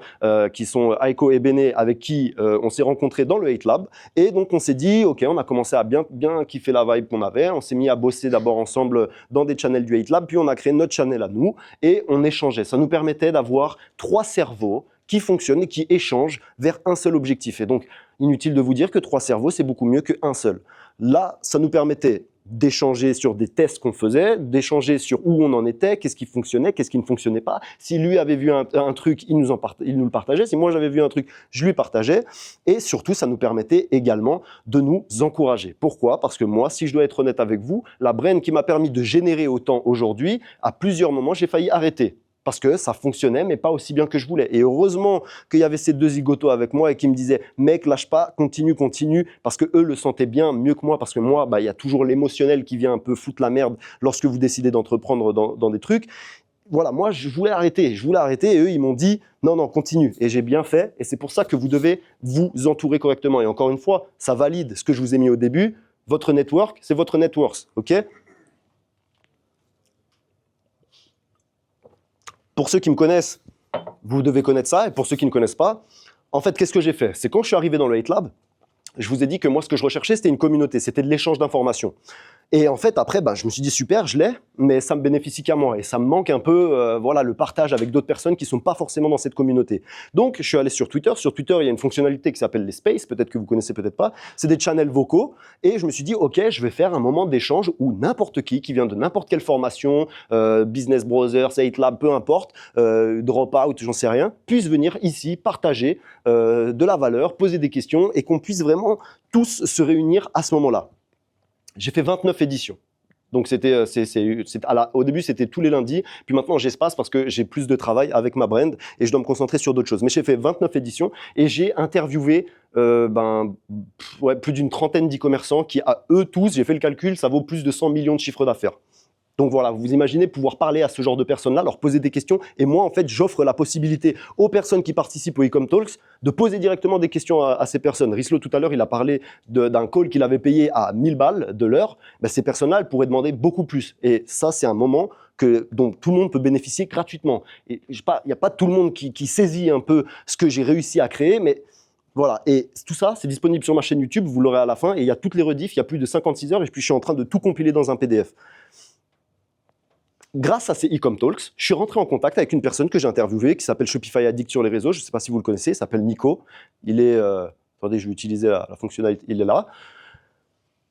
qui sont Aiko et Béné, avec qui on s'est rencontrés dans le Hate Lab. Et donc, on s'est dit, OK, on a commencé à bien kiffer la vibe qu'on avait. On s'est mis à bosser d'abord ensemble dans des channels du Hate Lab, puis on a créé notre channel à nous et on échangeait. Ça nous permettait d'avoir 3 cerveaux qui fonctionnent et qui échangent vers un seul objectif. Et donc, inutile de vous dire que 3 cerveaux, c'est beaucoup mieux qu'un seul. Là, ça nous permettait d'échanger sur des tests qu'on faisait, d'échanger sur où on en était, qu'est-ce qui fonctionnait, qu'est-ce qui ne fonctionnait pas. Si lui avait vu un truc, il nous le partageait. Si moi j'avais vu un truc, je lui partageais. Et surtout, ça nous permettait également de nous encourager. Pourquoi? Parce que moi, si je dois être honnête avec vous, la brain qui m'a permis de générer autant aujourd'hui, à plusieurs moments, j'ai failli arrêter. parce que ça fonctionnait, mais pas aussi bien que je voulais. Et heureusement qu'il y avait ces deux zigotos avec moi et qui me disaient « Mec, lâche pas, continue, continue », parce qu'eux le sentaient bien, mieux que moi, parce que moi, il y a toujours l'émotionnel qui vient un peu foutre la merde lorsque vous décidez d'entreprendre dans des trucs. Voilà, moi, je voulais arrêter, et eux, ils m'ont dit « Non, non, continue ». Et j'ai bien fait, et c'est pour ça que vous devez vous entourer correctement. Et encore une fois, ça valide ce que je vous ai mis au début. Votre network, c'est votre net worth, ok ? Pour ceux qui me connaissent, vous devez connaître ça, et pour ceux qui ne connaissent pas, en fait, qu'est-ce que j'ai fait? C'est quand je suis arrivé dans le Hate Lab, je vous ai dit que moi, ce que je recherchais, c'était une communauté, c'était de l'échange d'informations. Et en fait, après, je me suis dit, super, je l'ai, mais ça me bénéficie qu'à moi. Et ça me manque un peu voilà, le partage avec d'autres personnes qui ne sont pas forcément dans cette communauté. Donc, je suis allé sur Twitter. Sur Twitter, il y a une fonctionnalité qui s'appelle les Spaces, peut-être que vous connaissez, peut-être pas. C'est des channels vocaux. Et je me suis dit, OK, je vais faire un moment d'échange où n'importe qui vient de n'importe quelle formation, Business Brothers, Hate Lab, peu importe, Dropout, j'en sais rien, puisse venir ici partager de la valeur, poser des questions et qu'on puisse vraiment tous se réunir à ce moment-là. J'ai fait 29 éditions. Donc au début, c'était tous les lundis. Puis maintenant, j'espace parce que j'ai plus de travail avec ma brand et je dois me concentrer sur d'autres choses. Mais j'ai fait 29 éditions et j'ai interviewé plus d'une trentaine d'e-commerçants qui, à eux tous, j'ai fait le calcul, ça vaut plus de 100 millions de chiffres d'affaires. Donc voilà, vous imaginez pouvoir parler à ce genre de personnes-là, leur poser des questions. Et moi, en fait, j'offre la possibilité aux personnes qui participent au Ecom Talks de poser directement des questions à ces personnes. Rislo, tout à l'heure, il a parlé d'un call qu'il avait payé à 1000 balles de l'heure. Ces personnes-là, elles pourraient demander beaucoup plus. Et ça, c'est un moment dont tout le monde peut bénéficier gratuitement. Et il n'y a pas tout le monde qui saisit un peu ce que j'ai réussi à créer, mais voilà, et tout ça, c'est disponible sur ma chaîne YouTube, vous l'aurez à la fin, et il y a toutes les rediffs, il y a plus de 56 heures, et puis je suis en train de tout compiler dans un PDF. Grâce à ces Ecom Talks, je suis rentré en contact avec une personne que j'ai interviewée qui s'appelle Shopify Addict sur les réseaux. Je ne sais pas si vous le connaissez, il s'appelle Nico. Il est... attendez, je vais utiliser la fonctionnalité. Il est là.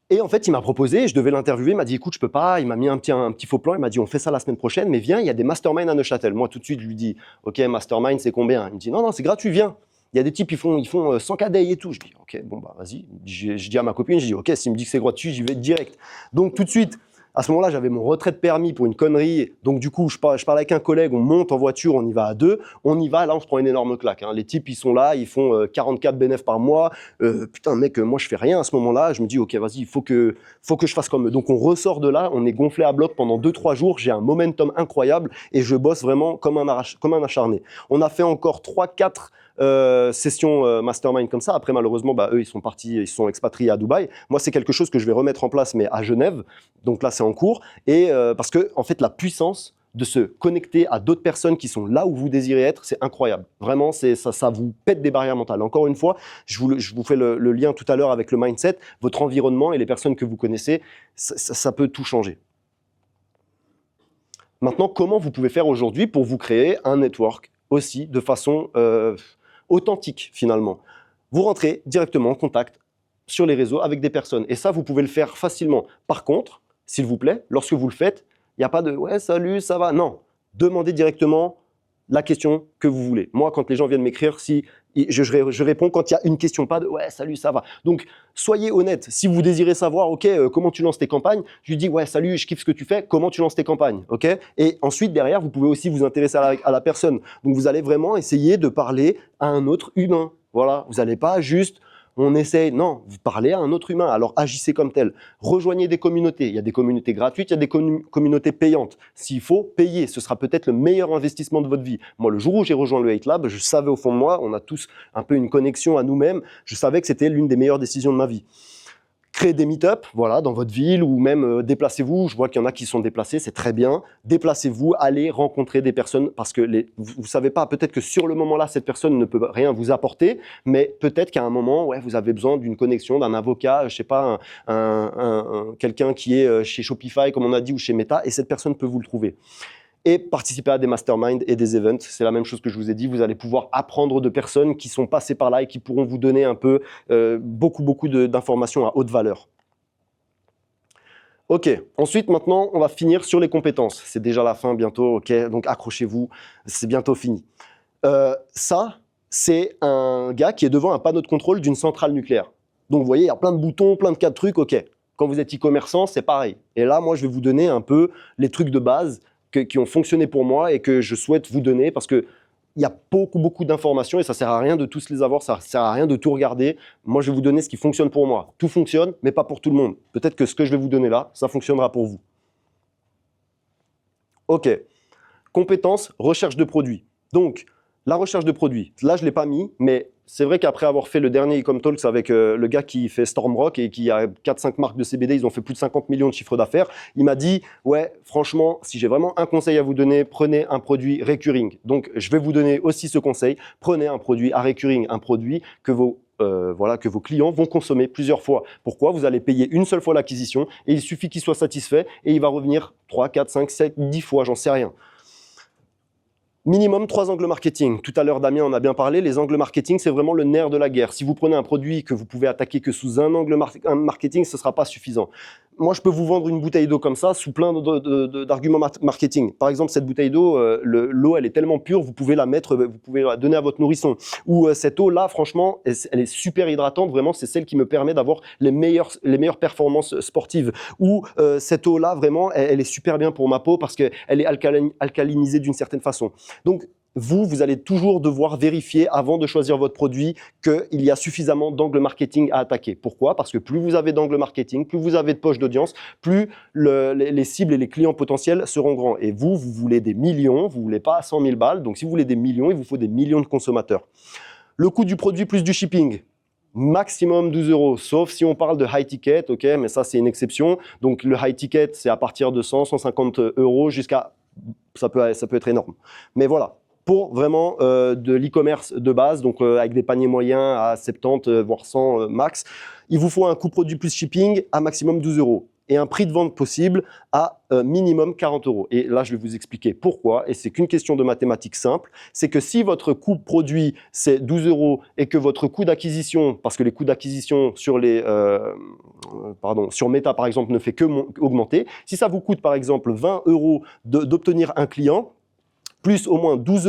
Et en fait, il m'a proposé, je devais l'interviewer. Il m'a dit, écoute, je peux pas. Il m'a mis un petit faux plan. Il m'a dit, on fait ça la semaine prochaine, mais viens, il y a des masterminds à Neuchâtel. Moi, tout de suite, je lui dis, OK, mastermind, c'est combien? Il me dit, non, non, c'est gratuit, viens. Il y a des types, ils font 100K day et tout. Je dis, OK, bon, vas-y. Je dis à ma copine, je dis, OK, s'il me dit que c'est gratuit, j'y vais direct. Donc, tout de suite, à ce moment-là, j'avais mon retrait de permis pour une connerie. Donc, du coup, je parle avec un collègue, on monte en voiture, on y va à deux. On y va, là, on se prend une énorme claque. Hein. Les types, ils sont là, ils font 44 bénéfices par mois. Putain, mec, moi, je fais rien à ce moment-là. Je me dis, OK, vas-y, il faut que je fasse comme eux. Donc, on ressort de là, on est gonflé à bloc pendant 2-3 jours. J'ai un momentum incroyable et je bosse vraiment comme un acharné. On a fait encore 3-4 session mastermind comme ça. Après, malheureusement, eux, ils sont partis, ils sont expatriés à Dubaï. Moi, c'est quelque chose que je vais remettre en place, mais à Genève. Donc là, c'est en cours. Et parce que, en fait, la puissance de se connecter à d'autres personnes qui sont là où vous désirez être, c'est incroyable. Vraiment, ça vous pète des barrières mentales. Encore une fois, je vous fais le lien tout à l'heure avec le mindset. Votre environnement et les personnes que vous connaissez, ça peut tout changer. Maintenant, comment vous pouvez faire aujourd'hui pour vous créer un network aussi de façon authentique finalement? Vous rentrez directement en contact sur les réseaux avec des personnes et ça, vous pouvez le faire facilement. Par contre, s'il vous plaît, lorsque vous le faites, il n'y a pas de « ouais, salut, ça va ». Non, demandez directement la question que vous voulez. Moi, quand les gens viennent m'écrire, je réponds quand il y a une question, pas de « ouais, salut, ça va ». Donc, soyez honnête. Si vous désirez savoir « ok, comment tu lances tes campagnes », je lui dis « ouais, salut, je kiffe ce que tu fais, comment tu lances tes campagnes ?» ok. Et ensuite, derrière, vous pouvez aussi vous intéresser à la personne. Donc, vous allez vraiment essayer de parler à un autre humain. Voilà, vous n'allez pas juste... On essaye, non, vous parlez à un autre humain, alors agissez comme tel. Rejoignez des communautés. Il y a des communautés gratuites, il y a des communautés payantes. S'il faut, payer. Ce sera peut-être le meilleur investissement de votre vie. Moi, le jour où j'ai rejoint le Hate Lab, je savais au fond de moi, on a tous un peu une connexion à nous-mêmes, je savais que c'était l'une des meilleures décisions de ma vie. Créez des meet-up, voilà, dans votre ville ou même déplacez-vous. Je vois qu'il y en a qui sont déplacés, c'est très bien. Déplacez-vous, allez rencontrer des personnes parce que vous savez pas, peut-être que sur le moment-là, cette personne ne peut rien vous apporter, mais peut-être qu'à un moment, ouais, vous avez besoin d'une connexion, d'un avocat, je sais pas, quelqu'un qui est chez Shopify, comme on a dit, ou chez Meta, et cette personne peut vous le trouver. Et participer à des masterminds et des events. C'est la même chose que je vous ai dit. Vous allez pouvoir apprendre de personnes qui sont passées par là et qui pourront vous donner un peu, beaucoup d'informations à haute valeur. Ok, ensuite, maintenant, on va finir sur les compétences. C'est déjà la fin bientôt, ok, donc accrochez-vous, c'est bientôt fini. Ça, c'est un gars qui est devant un panneau de contrôle d'une centrale nucléaire. Donc, vous voyez, il y a plein de boutons, plein de cas de trucs, ok. Quand vous êtes e-commerçant, c'est pareil. Et là, moi, je vais vous donner un peu les trucs de base qui ont fonctionné pour moi et que je souhaite vous donner parce que il y a beaucoup d'informations et ça ne sert à rien de tous les avoir, ça ne sert à rien de tout regarder. Moi, je vais vous donner ce qui fonctionne pour moi. Tout fonctionne, mais pas pour tout le monde. Peut-être que ce que je vais vous donner là, ça fonctionnera pour vous. OK. Compétences, recherche de produits. Donc, la recherche de produits, là, je ne l'ai pas mis, mais c'est vrai qu'après avoir fait le dernier Ecom Talks avec le gars qui fait Stormrock et qui a 4-5 marques de CBD, ils ont fait plus de 50 millions de chiffre d'affaires, il m'a dit, ouais, franchement, si j'ai vraiment un conseil à vous donner, prenez un produit recurring. Donc, je vais vous donner aussi ce conseil, prenez un produit à recurring, un produit que vos clients vont consommer plusieurs fois. Pourquoi? Vous allez payer une seule fois l'acquisition et il suffit qu'il soit satisfait et il va revenir 3, 4, 5, 7, 10 fois, j'en sais rien. Minimum 3 angles marketing. Tout à l'heure, Damien en a bien parlé. Les angles marketing, c'est vraiment le nerf de la guerre. Si vous prenez un produit que vous pouvez attaquer que sous un angle marketing, ce ne sera pas suffisant. Moi, je peux vous vendre une bouteille d'eau comme ça sous plein d'arguments marketing. Par exemple, cette bouteille d'eau, l'eau, elle est tellement pure, vous pouvez la donner à votre nourrisson. Ou cette eau-là, franchement, elle est super hydratante. Vraiment, c'est celle qui me permet d'avoir les meilleures performances sportives. Ou cette eau-là, vraiment, elle est super bien pour ma peau parce qu'elle est alcalinisée d'une certaine façon. Donc, vous allez toujours devoir vérifier avant de choisir votre produit qu'il y a suffisamment d'angles marketing à attaquer. Pourquoi? Parce que plus vous avez d'angles marketing, plus vous avez de poches d'audience, plus les cibles et les clients potentiels seront grands. Et vous voulez des millions, vous ne voulez pas 100 000 balles. Donc, si vous voulez des millions, il vous faut des millions de consommateurs. Le coût du produit plus du shipping. Maximum 12 €, sauf si on parle de high ticket, ok, mais ça c'est une exception. Donc le high ticket, c'est à partir de 100, 150 € jusqu'à, ça peut être énorme. Mais voilà, pour vraiment de l'e-commerce de base, donc avec des paniers moyens à 70, voire 100 max, il vous faut un coût produit plus shipping à maximum 12 € et un prix de vente possible à minimum 40 €. Et là, je vais vous expliquer pourquoi, et c'est qu'une question de mathématiques simple, c'est que si votre coût produit, c'est 12 € et que votre coût d'acquisition, parce que les coûts d'acquisition sur sur Meta, par exemple, ne fait que augmenter, si ça vous coûte, par exemple, 20 € d'obtenir un client, plus au moins 12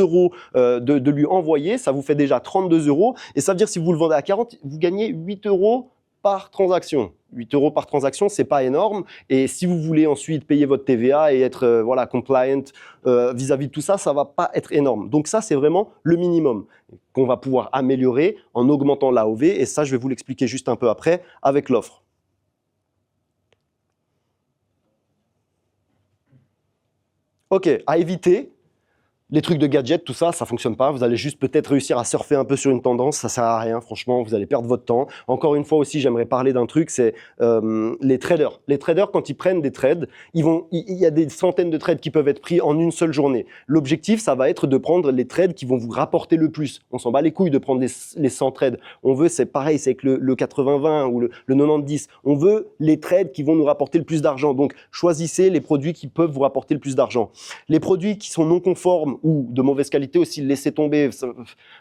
€ de lui envoyer, ça vous fait déjà 32 €, et ça veut dire si vous le vendez à 40, vous gagnez 8 € par transaction. 8 € par transaction, c'est pas énorme. Et si vous voulez ensuite payer votre TVA et être compliant vis-à-vis de tout ça, ça va pas être énorme. Donc ça, c'est vraiment le minimum qu'on va pouvoir améliorer en augmentant l'AOV. Et ça, je vais vous l'expliquer juste un peu après avec l'offre. OK, à éviter. Les trucs de gadgets, tout ça, ça fonctionne pas. Vous allez juste peut-être réussir à surfer un peu sur une tendance. Ça sert à rien, franchement. Vous allez perdre votre temps. Encore une fois aussi, j'aimerais parler d'un truc, c'est les traders. Les traders, quand ils prennent des trades, il y a des centaines de trades qui peuvent être pris en une seule journée. L'objectif, ça va être de prendre les trades qui vont vous rapporter le plus. On s'en bat les couilles de prendre les 100 trades. On veut, c'est pareil, c'est avec le 80-20 ou le 90-10. On veut les trades qui vont nous rapporter le plus d'argent. Donc, choisissez les produits qui peuvent vous rapporter le plus d'argent. Les produits qui sont non conformes ou de mauvaise qualité aussi, laissez tomber.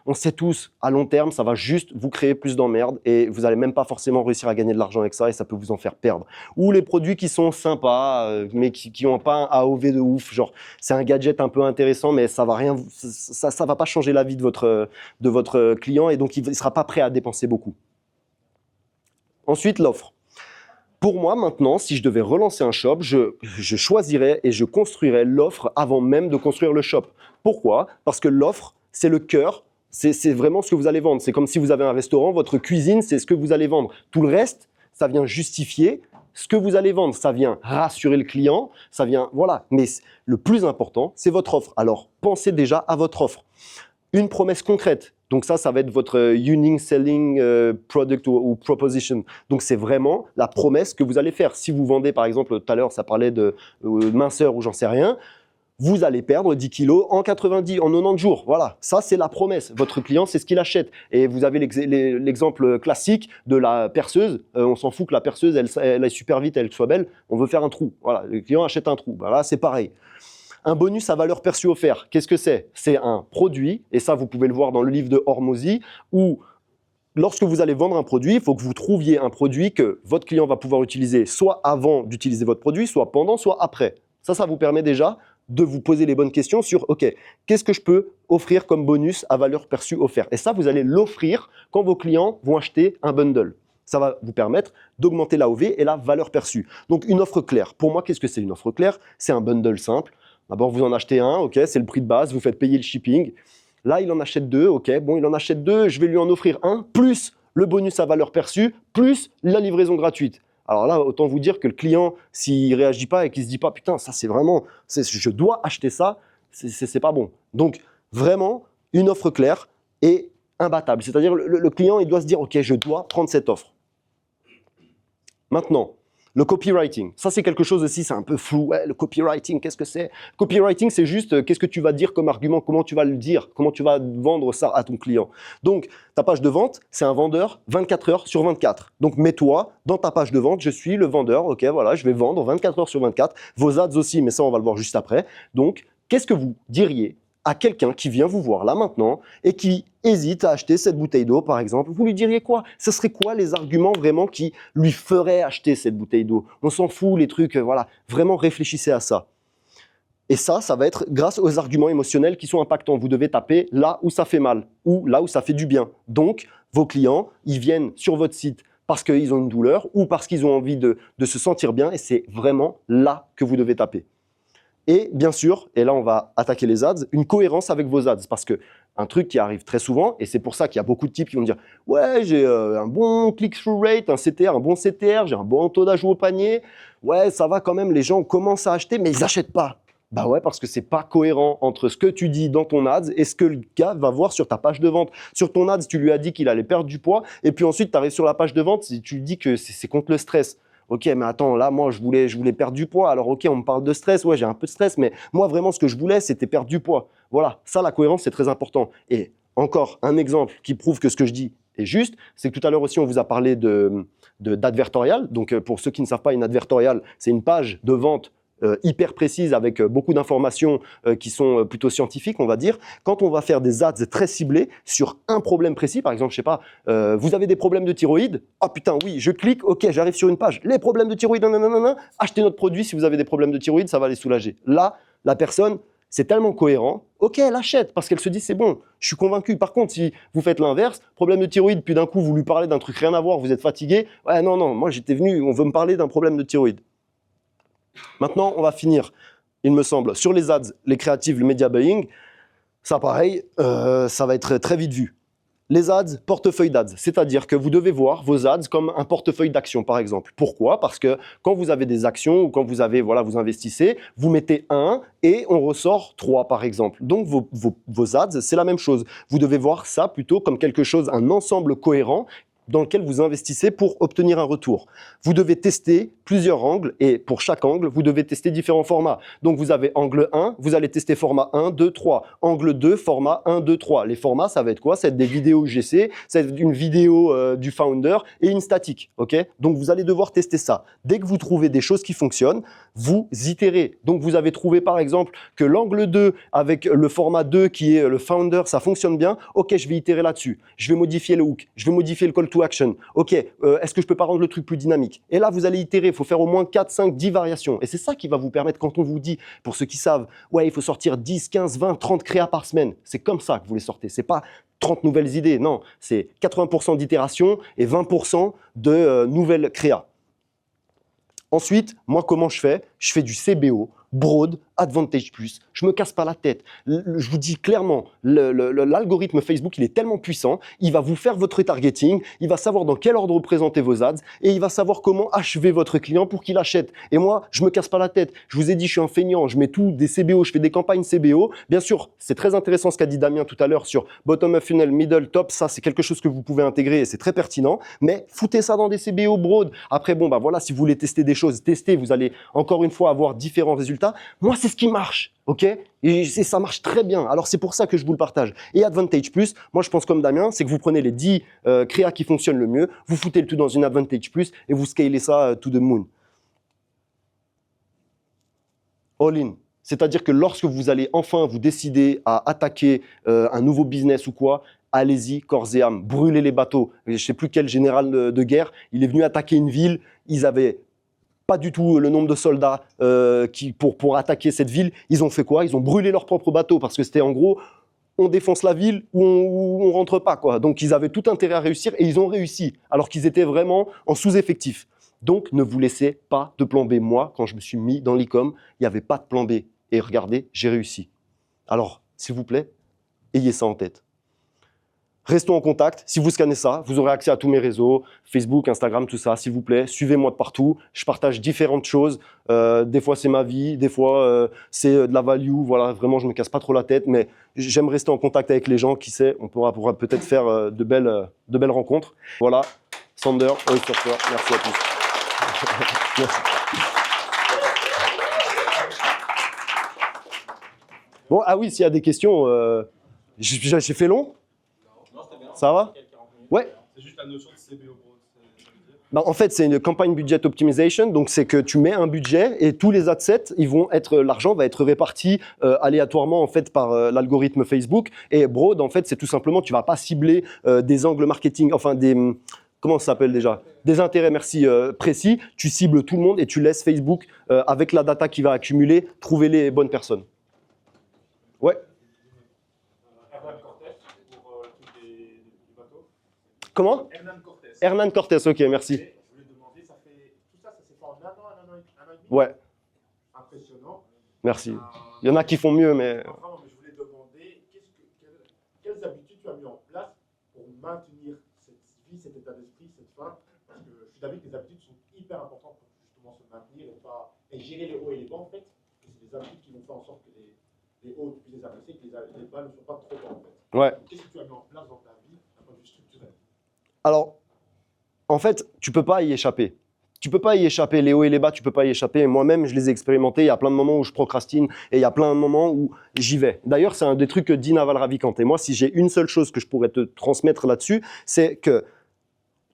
On sait tous, à long terme, ça va juste vous créer plus d'emmerdes et vous n'allez même pas forcément réussir à gagner de l'argent avec ça et ça peut vous en faire perdre. Ou les produits qui sont sympas, mais qui n'ont pas un AOV de ouf, genre c'est un gadget un peu intéressant, mais ça va pas changer la vie de votre client et donc il ne sera pas prêt à dépenser beaucoup. Ensuite, l'offre. Pour moi, maintenant, si je devais relancer un shop, je choisirais et je construirais l'offre avant même de construire le shop. Pourquoi? Parce que l'offre, c'est le cœur, c'est vraiment ce que vous allez vendre. C'est comme si vous avez un restaurant, votre cuisine, c'est ce que vous allez vendre. Tout le reste, ça vient justifier ce que vous allez vendre. Ça vient rassurer le client, ça vient, voilà. Mais le plus important, c'est votre offre. Alors, pensez déjà à votre offre. Une promesse concrète. Donc ça va être votre unique selling product ou proposition. Donc c'est vraiment la promesse que vous allez faire. Si vous vendez, par exemple, tout à l'heure, ça parlait de minceur ou j'en sais rien, vous allez perdre 10 kilos en 90 jours. Voilà, ça c'est la promesse. Votre client, c'est ce qu'il achète. Et vous avez l'exemple classique de la perceuse. On s'en fout que la perceuse, elle aille super vite, elle soit belle. On veut faire un trou. Voilà, le client achète un trou. Voilà, c'est pareil. Un bonus à valeur perçue offert, qu'est-ce que c'est? C'est un produit, et ça vous pouvez le voir dans le livre de Hormozy, où lorsque vous allez vendre un produit, il faut que vous trouviez un produit que votre client va pouvoir utiliser soit avant d'utiliser votre produit, soit pendant, soit après. Ça vous permet déjà de vous poser les bonnes questions sur, OK, qu'est-ce que je peux offrir comme bonus à valeur perçue offert? Et ça, vous allez l'offrir quand vos clients vont acheter un bundle. Ça va vous permettre d'augmenter l'AOV et la valeur perçue. Donc, une offre claire. Pour moi, qu'est-ce que c'est une offre claire? C'est un bundle simple. D'abord, vous en achetez un, ok, c'est le prix de base, vous faites payer le shipping. Là, il en achète deux, ok, bon, il en achète deux, je vais lui en offrir un, plus le bonus à valeur perçue, plus la livraison gratuite. Alors là, autant vous dire que le client, s'il ne réagit pas et qu'il ne se dit pas, putain, ça c'est vraiment, je dois acheter ça, c'est pas bon. Donc, vraiment, une offre claire et imbattable. C'est-à-dire, le client, il doit se dire, ok, je dois prendre cette offre. Maintenant, le copywriting, ça c'est quelque chose aussi, c'est un peu flou. Ouais, le copywriting, qu'est-ce que c'est? Copywriting, c'est juste qu'est-ce que tu vas dire comme argument, comment tu vas le dire, comment tu vas vendre ça à ton client. Donc, ta page de vente, c'est un vendeur 24 heures sur 24. Donc, mets-toi dans ta page de vente, je suis le vendeur, ok, voilà, je vais vendre 24 heures sur 24. Vos ads aussi, mais ça, on va le voir juste après. Donc, qu'est-ce que vous diriez à quelqu'un qui vient vous voir là maintenant et qui hésite à acheter cette bouteille d'eau, par exemple? Vous lui diriez quoi? Ce serait quoi les arguments vraiment qui lui feraient acheter cette bouteille d'eau? On s'en fout, les trucs, voilà. Vraiment, réfléchissez à ça. Et ça va être grâce aux arguments émotionnels qui sont impactants. Vous devez taper là où ça fait mal ou là où ça fait du bien. Donc, vos clients, ils viennent sur votre site parce qu'ils ont une douleur ou parce qu'ils ont envie de se sentir bien et c'est vraiment là que vous devez taper. Et bien sûr, et là on va attaquer les ads, une cohérence avec vos ads. Parce que un truc qui arrive très souvent, et c'est pour ça qu'il y a beaucoup de types qui vont dire « Ouais, j'ai un bon click-through rate, un CTR, un bon CTR, j'ai un bon taux d'ajout au panier. Ouais, ça va quand même, les gens commencent à acheter, mais ils n'achètent pas. » Bah ouais, parce que c'est pas cohérent entre ce que tu dis dans ton ads et ce que le gars va voir sur ta page de vente. Sur ton ads, tu lui as dit qu'il allait perdre du poids, et puis ensuite tu arrives sur la page de vente et tu lui dis que c'est contre le stress. Ok, mais attends, là, moi, je voulais perdre du poids. Alors, ok, on me parle de stress. Ouais, j'ai un peu de stress, mais moi, vraiment, ce que je voulais, c'était perdre du poids. Voilà, ça, la cohérence, c'est très important. Et encore un exemple qui prouve que ce que je dis est juste, c'est que tout à l'heure aussi, on vous a parlé d'advertorial. Donc, pour ceux qui ne savent pas, une advertorial, c'est une page de vente hyper précise avec beaucoup d'informations qui sont plutôt scientifiques, on va dire. Quand on va faire des ads très ciblés sur un problème précis, par exemple, je sais pas, vous avez des problèmes de thyroïde, ah putain, oui, je clique, ok, j'arrive sur une page, les problèmes de thyroïde, nanana, achetez notre produit si vous avez des problèmes de thyroïde, ça va les soulager. Là, la personne, c'est tellement cohérent, ok, elle achète parce qu'elle se dit c'est bon, je suis convaincu. Par contre, si vous faites l'inverse, problème de thyroïde, puis d'un coup vous lui parlez d'un truc rien à voir, vous êtes fatigué, ouais, non, non, moi j'étais venu, on veut me parler d'un problème de thyroïde. Maintenant, on va finir, il me semble, sur les ads, les créatives, le media buying. Ça, pareil, ça va être très vite vu. Les ads, portefeuille d'ads, c'est-à-dire que vous devez voir vos ads comme un portefeuille d'actions, par exemple. Pourquoi? Parce que quand vous avez des actions ou quand vous avez, voilà, vous investissez, vous mettez 1 et on ressort 3, par exemple. Donc, vos ads, c'est la même chose. Vous devez voir ça plutôt comme quelque chose, un ensemble cohérent dans lequel vous investissez pour obtenir un retour. Vous devez tester plusieurs angles et pour chaque angle, vous devez tester différents formats. Donc, vous avez angle 1, vous allez tester format 1, 2, 3. Angle 2, format 1, 2, 3. Les formats, ça va être quoi? Ça va être des vidéos UGC, ça va être une vidéo du founder et une statique. Ok? Donc, vous allez devoir tester ça. Dès que vous trouvez des choses qui fonctionnent, vous itérez. Donc, vous avez trouvé par exemple que l'angle 2 avec le format 2 qui est le founder, ça fonctionne bien. Ok, je vais itérer là-dessus. Je vais modifier le hook. Je vais modifier le call to action. Ok, est-ce que je peux pas rendre le truc plus dynamique? Et là, vous allez itérer. Il faut faire au moins 4, 5, 10 variations. Et c'est ça qui va vous permettre, quand on vous dit, pour ceux qui savent, ouais, il faut sortir 10, 15, 20, 30 créas par semaine. C'est comme ça que vous les sortez. C'est pas 30 nouvelles idées. Non, c'est 80% d'itération et 20% de nouvelles créas. Ensuite, moi, comment je fais? Je fais du CBO, Broad, Advantage+. Je me casse pas la tête. Je vous dis clairement, l'algorithme Facebook, il est tellement puissant, il va vous faire votre retargeting, il va savoir dans quel ordre présenter vos ads et il va savoir comment achever votre client pour qu'il achète. Et moi, je me casse pas la tête. Je vous ai dit, je suis un feignant, je mets tout des CBO, je fais des campagnes CBO. Bien sûr, c'est très intéressant ce qu'a dit Damien tout à l'heure sur bottom of funnel, middle, top. Ça, c'est quelque chose que vous pouvez intégrer et c'est très pertinent. Mais foutez ça dans des CBO Broad. Après, bon, bah voilà, si vous voulez tester des choses, testez. Vous allez encore une fois avoir différents résultats. Moi, c'est ce qui marche. Ok, et ça marche très bien. Alors, c'est pour ça que je vous le partage. Et Advantage+, moi, je pense comme Damien, c'est que vous prenez les 10 créas qui fonctionnent le mieux, vous foutez le tout dans une Advantage+, et vous scalez ça to the moon. All in. C'est-à-dire que lorsque vous allez enfin vous décider à attaquer un nouveau business ou quoi, allez-y, corps et âme, brûlez les bateaux. Je ne sais plus quel général de guerre, il est venu attaquer une ville, ils avaient pas du tout le nombre de soldats pour attaquer cette ville. Ils ont fait quoi? Ils ont brûlé leur propre bateau parce que c'était en gros, on défonce la ville ou on rentre pas, quoi. Donc ils avaient tout intérêt à réussir et ils ont réussi alors qu'ils étaient vraiment en sous-effectif. Donc ne vous laissez pas de plan B. Moi, quand je me suis mis dans l'e-com, il n'y avait pas de plan B. et regardez, j'ai réussi. Alors, s'il vous plaît, ayez ça en tête. Restons en contact. Si vous scannez ça, vous aurez accès à tous mes réseaux, Facebook, Instagram, tout ça. S'il vous plaît, suivez-moi de partout. Je partage différentes choses. Des fois, c'est ma vie. Des fois, c'est de la value. Voilà, vraiment, je me casse pas trop la tête. Mais j'aime rester en contact avec les gens. Qui sait, on pourra peut-être faire de belles rencontres. Voilà, Sander, Oysterfer. Merci à tous. Merci. Bon, ah oui, s'il y a des questions, j'ai fait long. Non, c'était bien. Ça va? Ouais. C'est juste la notion de CBO, bro. Bah, en fait, c'est une campagne budget optimization, donc c'est que tu mets un budget et tous les adsets, l'argent va être réparti aléatoirement en fait par l'algorithme Facebook. Et Broad, en fait, c'est tout simplement, tu vas pas cibler des angles marketing, enfin comment ça s'appelle déjà? Des intérêts, merci, précis. Tu cibles tout le monde et tu laisses Facebook, avec la data qu'il va accumuler, trouver les bonnes personnes. Ouais. Hernan Cortés pour tous les bateaux. Comment? Hernan Cortés. Hernan Cortés, ok, merci. Je voulais demander, tout ça s'est fait en un an et demi. Ouais, Impressionnant. merci. Il y en a qui font mieux, mais... Enfin, mais je voulais demander, quelles habitudes tu as mis en place pour maintenir cette vie, cet état d'esprit, cette fin? Parce que je suis d'avis que les habitudes sont hyper importantes pour justement se maintenir et gérer les hauts et les bas en fait. Et c'est les habitudes qui vont faire en sorte que les hauts, tu puisses les apprécier, que les bas ne sont pas trop bas en fait. Ouais. Qu'est-ce que tu as mis en place dans ta vie d'un point de vue structurel? Alors, en fait, tu peux pas y échapper. Tu peux pas y échapper. Les hauts et les bas, tu peux pas y échapper. Moi-même, je les ai expérimentés. Il y a plein de moments où je procrastine et il y a plein de moments où j'y vais. D'ailleurs, c'est un des trucs que dit Naval Ravikant. Et moi, si j'ai une seule chose que je pourrais te transmettre là-dessus, c'est que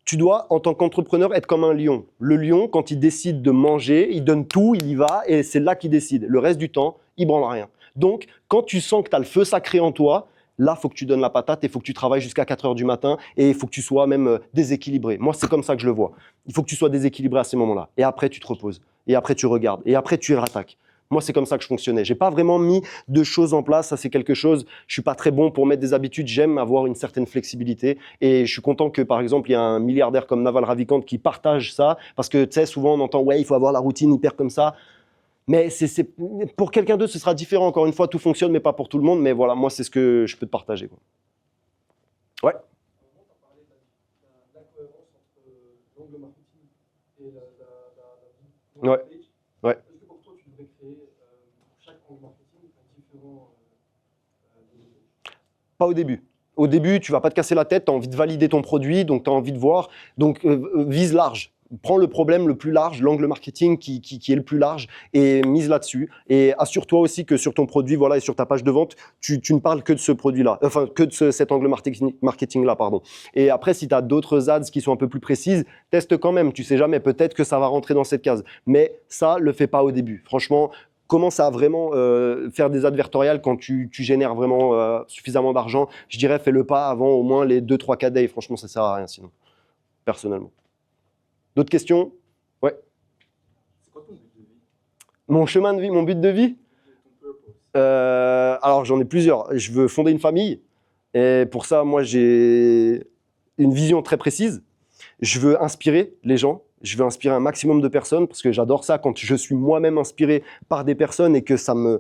tu dois, en tant qu'entrepreneur, être comme un lion. Le lion, quand il décide de manger, il donne tout, il y va et c'est là qu'il décide. Le reste du temps, il branle rien. Donc, quand tu sens que tu as le feu sacré en toi, là, il faut que tu donnes la patate et il faut que tu travailles jusqu'à 4 heures du matin et il faut que tu sois même déséquilibré. Moi, c'est comme ça que je le vois. Il faut que tu sois déséquilibré à ces moments-là. Et après, tu te reposes. Et après, tu regardes. Et après, tu rattaques. Moi, c'est comme ça que je fonctionnais. J'ai pas vraiment mis de choses en place. Ça, c'est quelque chose. Je suis pas très bon pour mettre des habitudes. J'aime avoir une certaine flexibilité. Et je suis content que, par exemple, il y a un milliardaire comme Naval Ravikant qui partage ça. Parce que, tu sais, souvent, on entend, ouais, il faut avoir la routine hyper comme ça. Mais pour quelqu'un d'autre, ce sera différent. Encore une fois, tout fonctionne, mais pas pour tout le monde. Mais voilà, moi, c'est ce que je peux te partager, quoi. Ouais. Tu as parlé de la cohérence entre l'angle marketing et la Ouais. page. Ouais. Est-ce que pour toi, tu devrais créer pour chaque angle marketing un différent Pas au début. Au début, tu vas pas te casser la tête, tu as envie de valider ton produit, donc tu as envie de voir. Donc, vise large. Prends le problème le plus large, l'angle marketing qui est le plus large et mise là-dessus. Et assure-toi aussi que sur ton produit, voilà, et sur ta page de vente, tu ne parles que de ce produit-là, enfin, que de cet angle marketing-là, pardon. Et après, si tu as d'autres ads qui sont un peu plus précises, teste quand même. Tu sais jamais, peut-être que ça va rentrer dans cette case. Mais ça, le fais pas au début. Franchement, commence à vraiment faire des advertorials quand tu génères vraiment suffisamment d'argent. Je dirais, fais-le pas avant au moins les 2-3 cas day. Franchement, ça sert à rien sinon, personnellement. D'autres questions? Ouais. C'est quoi ton but de vie? Mon chemin de vie, mon but de vie? Ton purpose? Alors, j'en ai plusieurs. Je veux fonder une famille. Et pour ça, moi, j'ai une vision très précise. Je veux inspirer les gens. Je veux inspirer un maximum de personnes parce que j'adore ça quand je suis moi-même inspiré par des personnes et que ça me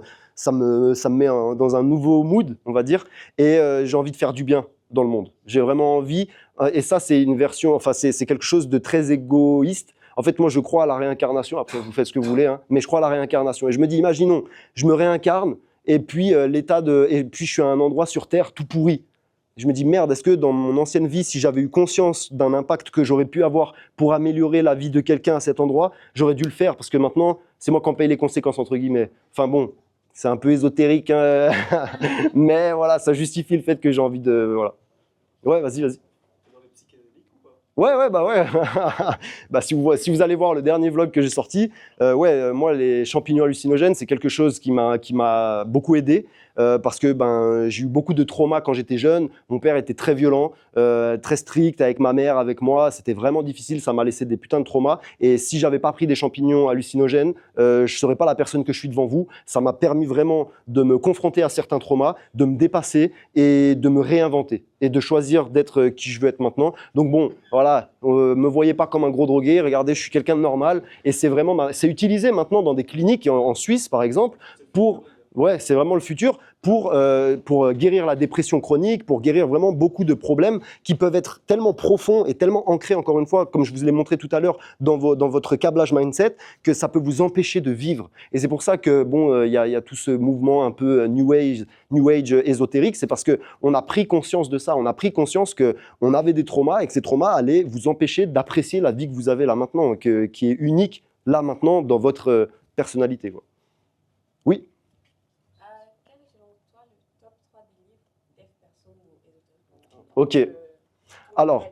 met dans un nouveau mood, on va dire. Et j'ai envie de faire du bien dans le monde. J'ai vraiment envie, et ça c'est une version, enfin c'est quelque chose de très égoïste. En fait, moi je crois à la réincarnation, après vous faites ce que vous voulez, hein, mais je crois à la réincarnation. Et je me dis, imaginons, je me réincarne, et puis, et puis je suis à un endroit sur Terre tout pourri. Je me dis, merde, est-ce que dans mon ancienne vie, si j'avais eu conscience d'un impact que j'aurais pu avoir pour améliorer la vie de quelqu'un à cet endroit, j'aurais dû le faire, parce que maintenant, c'est moi qui en paye les conséquences, entre guillemets. Enfin bon, c'est un peu ésotérique, hein, mais voilà, ça justifie le fait que j'ai envie de... Voilà. Ouais, vas-y. Dans les psychédéliques ou pas? Ouais, bah ouais. Bah, si vous allez voir le dernier vlog que j'ai sorti, moi, les champignons hallucinogènes, c'est quelque chose qui m'a beaucoup aidé. Parce que j'ai eu beaucoup de traumas quand j'étais jeune. Mon père était très violent, très strict avec ma mère, avec moi. C'était vraiment difficile, ça m'a laissé des putains de traumas. Et si j'avais pas pris des champignons hallucinogènes, je serais pas la personne que je suis devant vous. Ça m'a permis vraiment de me confronter à certains traumas, de me dépasser et de me réinventer et de choisir d'être qui je veux être maintenant. Donc bon, voilà, me voyez pas comme un gros drogué. Regardez, je suis quelqu'un de normal et c'est vraiment, c'est utilisé maintenant dans des cliniques en Suisse par exemple. Ouais, c'est vraiment le futur pour guérir la dépression chronique, pour guérir vraiment beaucoup de problèmes qui peuvent être tellement profonds et tellement ancrés, encore une fois, comme je vous l'ai montré tout à l'heure, dans votre câblage mindset, que ça peut vous empêcher de vivre. Et c'est pour ça que, bon, il y a tout ce mouvement un peu New Age ésotérique, c'est parce qu'on a pris conscience de ça, on a pris conscience qu'on avait des traumas et que ces traumas allaient vous empêcher d'apprécier la vie que vous avez là maintenant, qui est unique là maintenant dans votre personnalité, quoi. Oui. Ok. Alors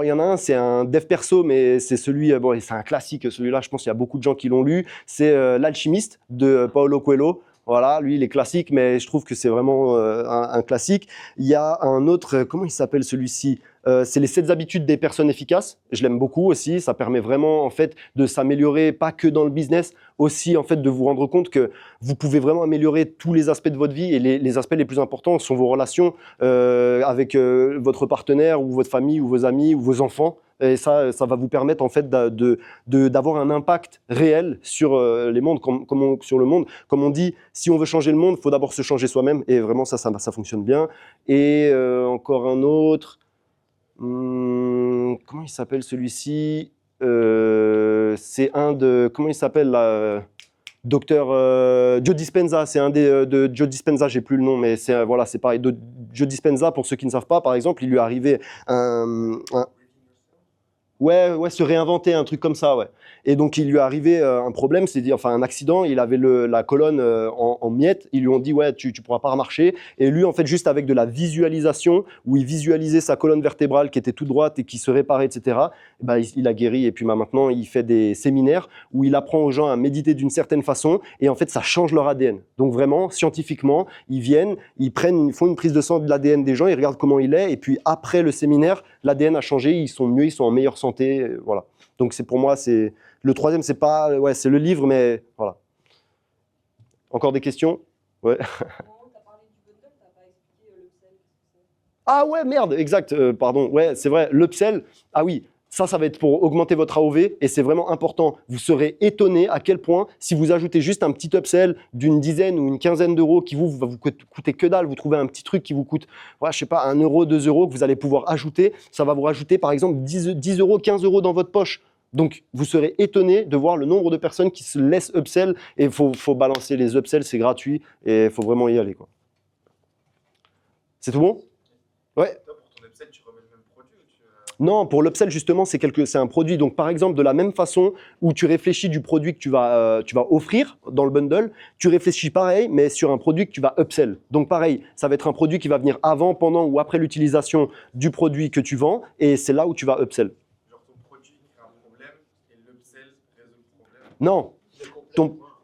il y en a un, c'est un dev perso, mais c'est celui, bon, c'est un classique, celui-là, je pense qu'il y a beaucoup de gens qui l'ont lu. C'est L'Alchimiste de Paulo Coelho. Voilà, lui, il est classique, mais je trouve que c'est vraiment un classique. Il y a un autre, comment il s'appelle celui-ci? C'est les 7 habitudes des personnes efficaces. Je l'aime beaucoup aussi. Ça permet vraiment en fait de s'améliorer, pas que dans le business, aussi en fait de vous rendre compte que vous pouvez vraiment améliorer tous les aspects de votre vie et les aspects les plus importants sont vos relations avec votre partenaire ou votre famille ou vos amis ou vos enfants. Et ça va vous permettre en fait d'avoir un impact réel sur les mondes, sur le monde. Comme on dit, si on veut changer le monde, il faut d'abord se changer soi-même. Et vraiment, ça fonctionne bien. Et encore un autre. Comment il s'appelle celui-ci? C'est un de... Comment il s'appelle là? Docteur Joe Dispenza, c'est un de Joe Dispenza, j'ai plus le nom, mais c'est voilà, c'est pareil. Joe Dispenza, pour ceux qui ne savent pas, par exemple, il lui est arrivé Ouais, se réinventer, un truc comme ça, ouais. Et donc, il lui est arrivé un problème, c'est-à-dire, enfin, un accident, il avait la colonne en miettes, ils lui ont dit, ouais, tu pourras pas remarcher. Et lui, en fait, juste avec de la visualisation, où il visualisait sa colonne vertébrale qui était toute droite et qui se réparait, etc., bah, il a guéri. Et puis maintenant, il fait des séminaires où il apprend aux gens à méditer d'une certaine façon, et en fait, ça change leur ADN. Donc vraiment, scientifiquement, ils viennent, ils font une prise de sang de l'ADN des gens, ils regardent comment il est, et puis après le séminaire, l'ADN a changé, ils sont mieux, ils sont en meilleure santé, voilà. Donc c'est pour moi, c'est le troisième, c'est pas, ouais, c'est le livre, mais voilà. Encore des questions? Ouais. Ah ouais, merde, exact, pardon, ouais, c'est vrai, l'upsell, ah oui, ça va être pour augmenter votre AOV, et c'est vraiment important. Vous serez étonné à quel point, si vous ajoutez juste un petit upsell d'une dizaine ou une quinzaine d'euros qui va vous coûter que dalle, vous trouvez un petit truc qui vous coûte, ouais, je sais pas, 1 euro, 2 euros, que vous allez pouvoir ajouter, ça va vous rajouter par exemple 10 euros, 15 euros dans votre poche. Donc, vous serez étonné de voir le nombre de personnes qui se laissent upsell, et il faut balancer les upsells, c'est gratuit, et il faut vraiment y aller, quoi. C'est tout bon? Ouais. Non, pour l'upsell, justement, c'est un produit. Donc, par exemple, de la même façon où tu réfléchis du produit que tu vas offrir dans le bundle, tu réfléchis pareil, mais sur un produit que tu vas upsell. Donc, pareil, ça va être un produit qui va venir avant, pendant ou après l'utilisation du produit que tu vends, et c'est là où tu vas upsell. Genre, ton produit crée un problème et l'upsell résout le problème. Non,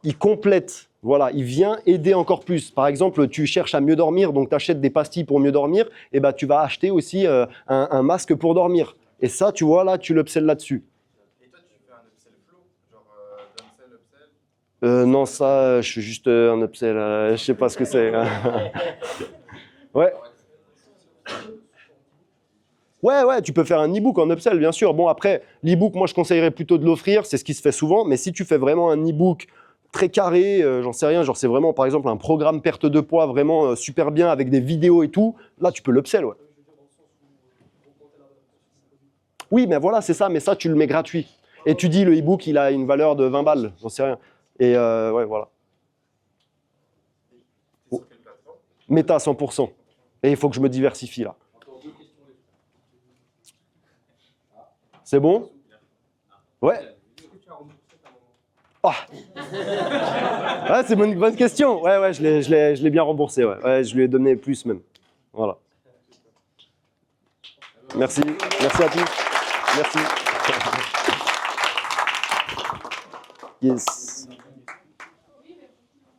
il complète. Voilà, il vient aider encore plus. Par exemple, tu cherches à mieux dormir, donc tu achètes des pastilles pour mieux dormir, et ben, tu vas acheter aussi un masque pour dormir. Et ça, tu vois, là, tu l'upsell là-dessus. Et toi, tu fais un upsell flow? Genre, downsell, upsell? Non, ça, je suis juste un upsell. Je sais pas ce que c'est. Ouais. Ouais, tu peux faire un e-book en upsell, bien sûr. Bon, après, l'e-book, moi, je conseillerais plutôt de l'offrir, c'est ce qui se fait souvent. Mais si tu fais vraiment un e-book très carré, j'en sais rien, genre c'est vraiment, par exemple, un programme perte de poids vraiment super bien avec des vidéos et tout, là, tu peux l'upsell, ouais. Oui, mais voilà, c'est ça, mais ça, tu le mets gratuit. Et tu dis, le e-book, il a une valeur de 20 balles, j'en sais rien. Et ouais, voilà. Sur quelle plateforme? Meta 100%. Et il faut que je me diversifie, là. C'est bon? Ouais. Ah. Ouais, c'est une bonne question. Ouais, je l'ai bien remboursé. Ouais, je lui ai donné plus même. Voilà. Merci à tous. Merci. Yes.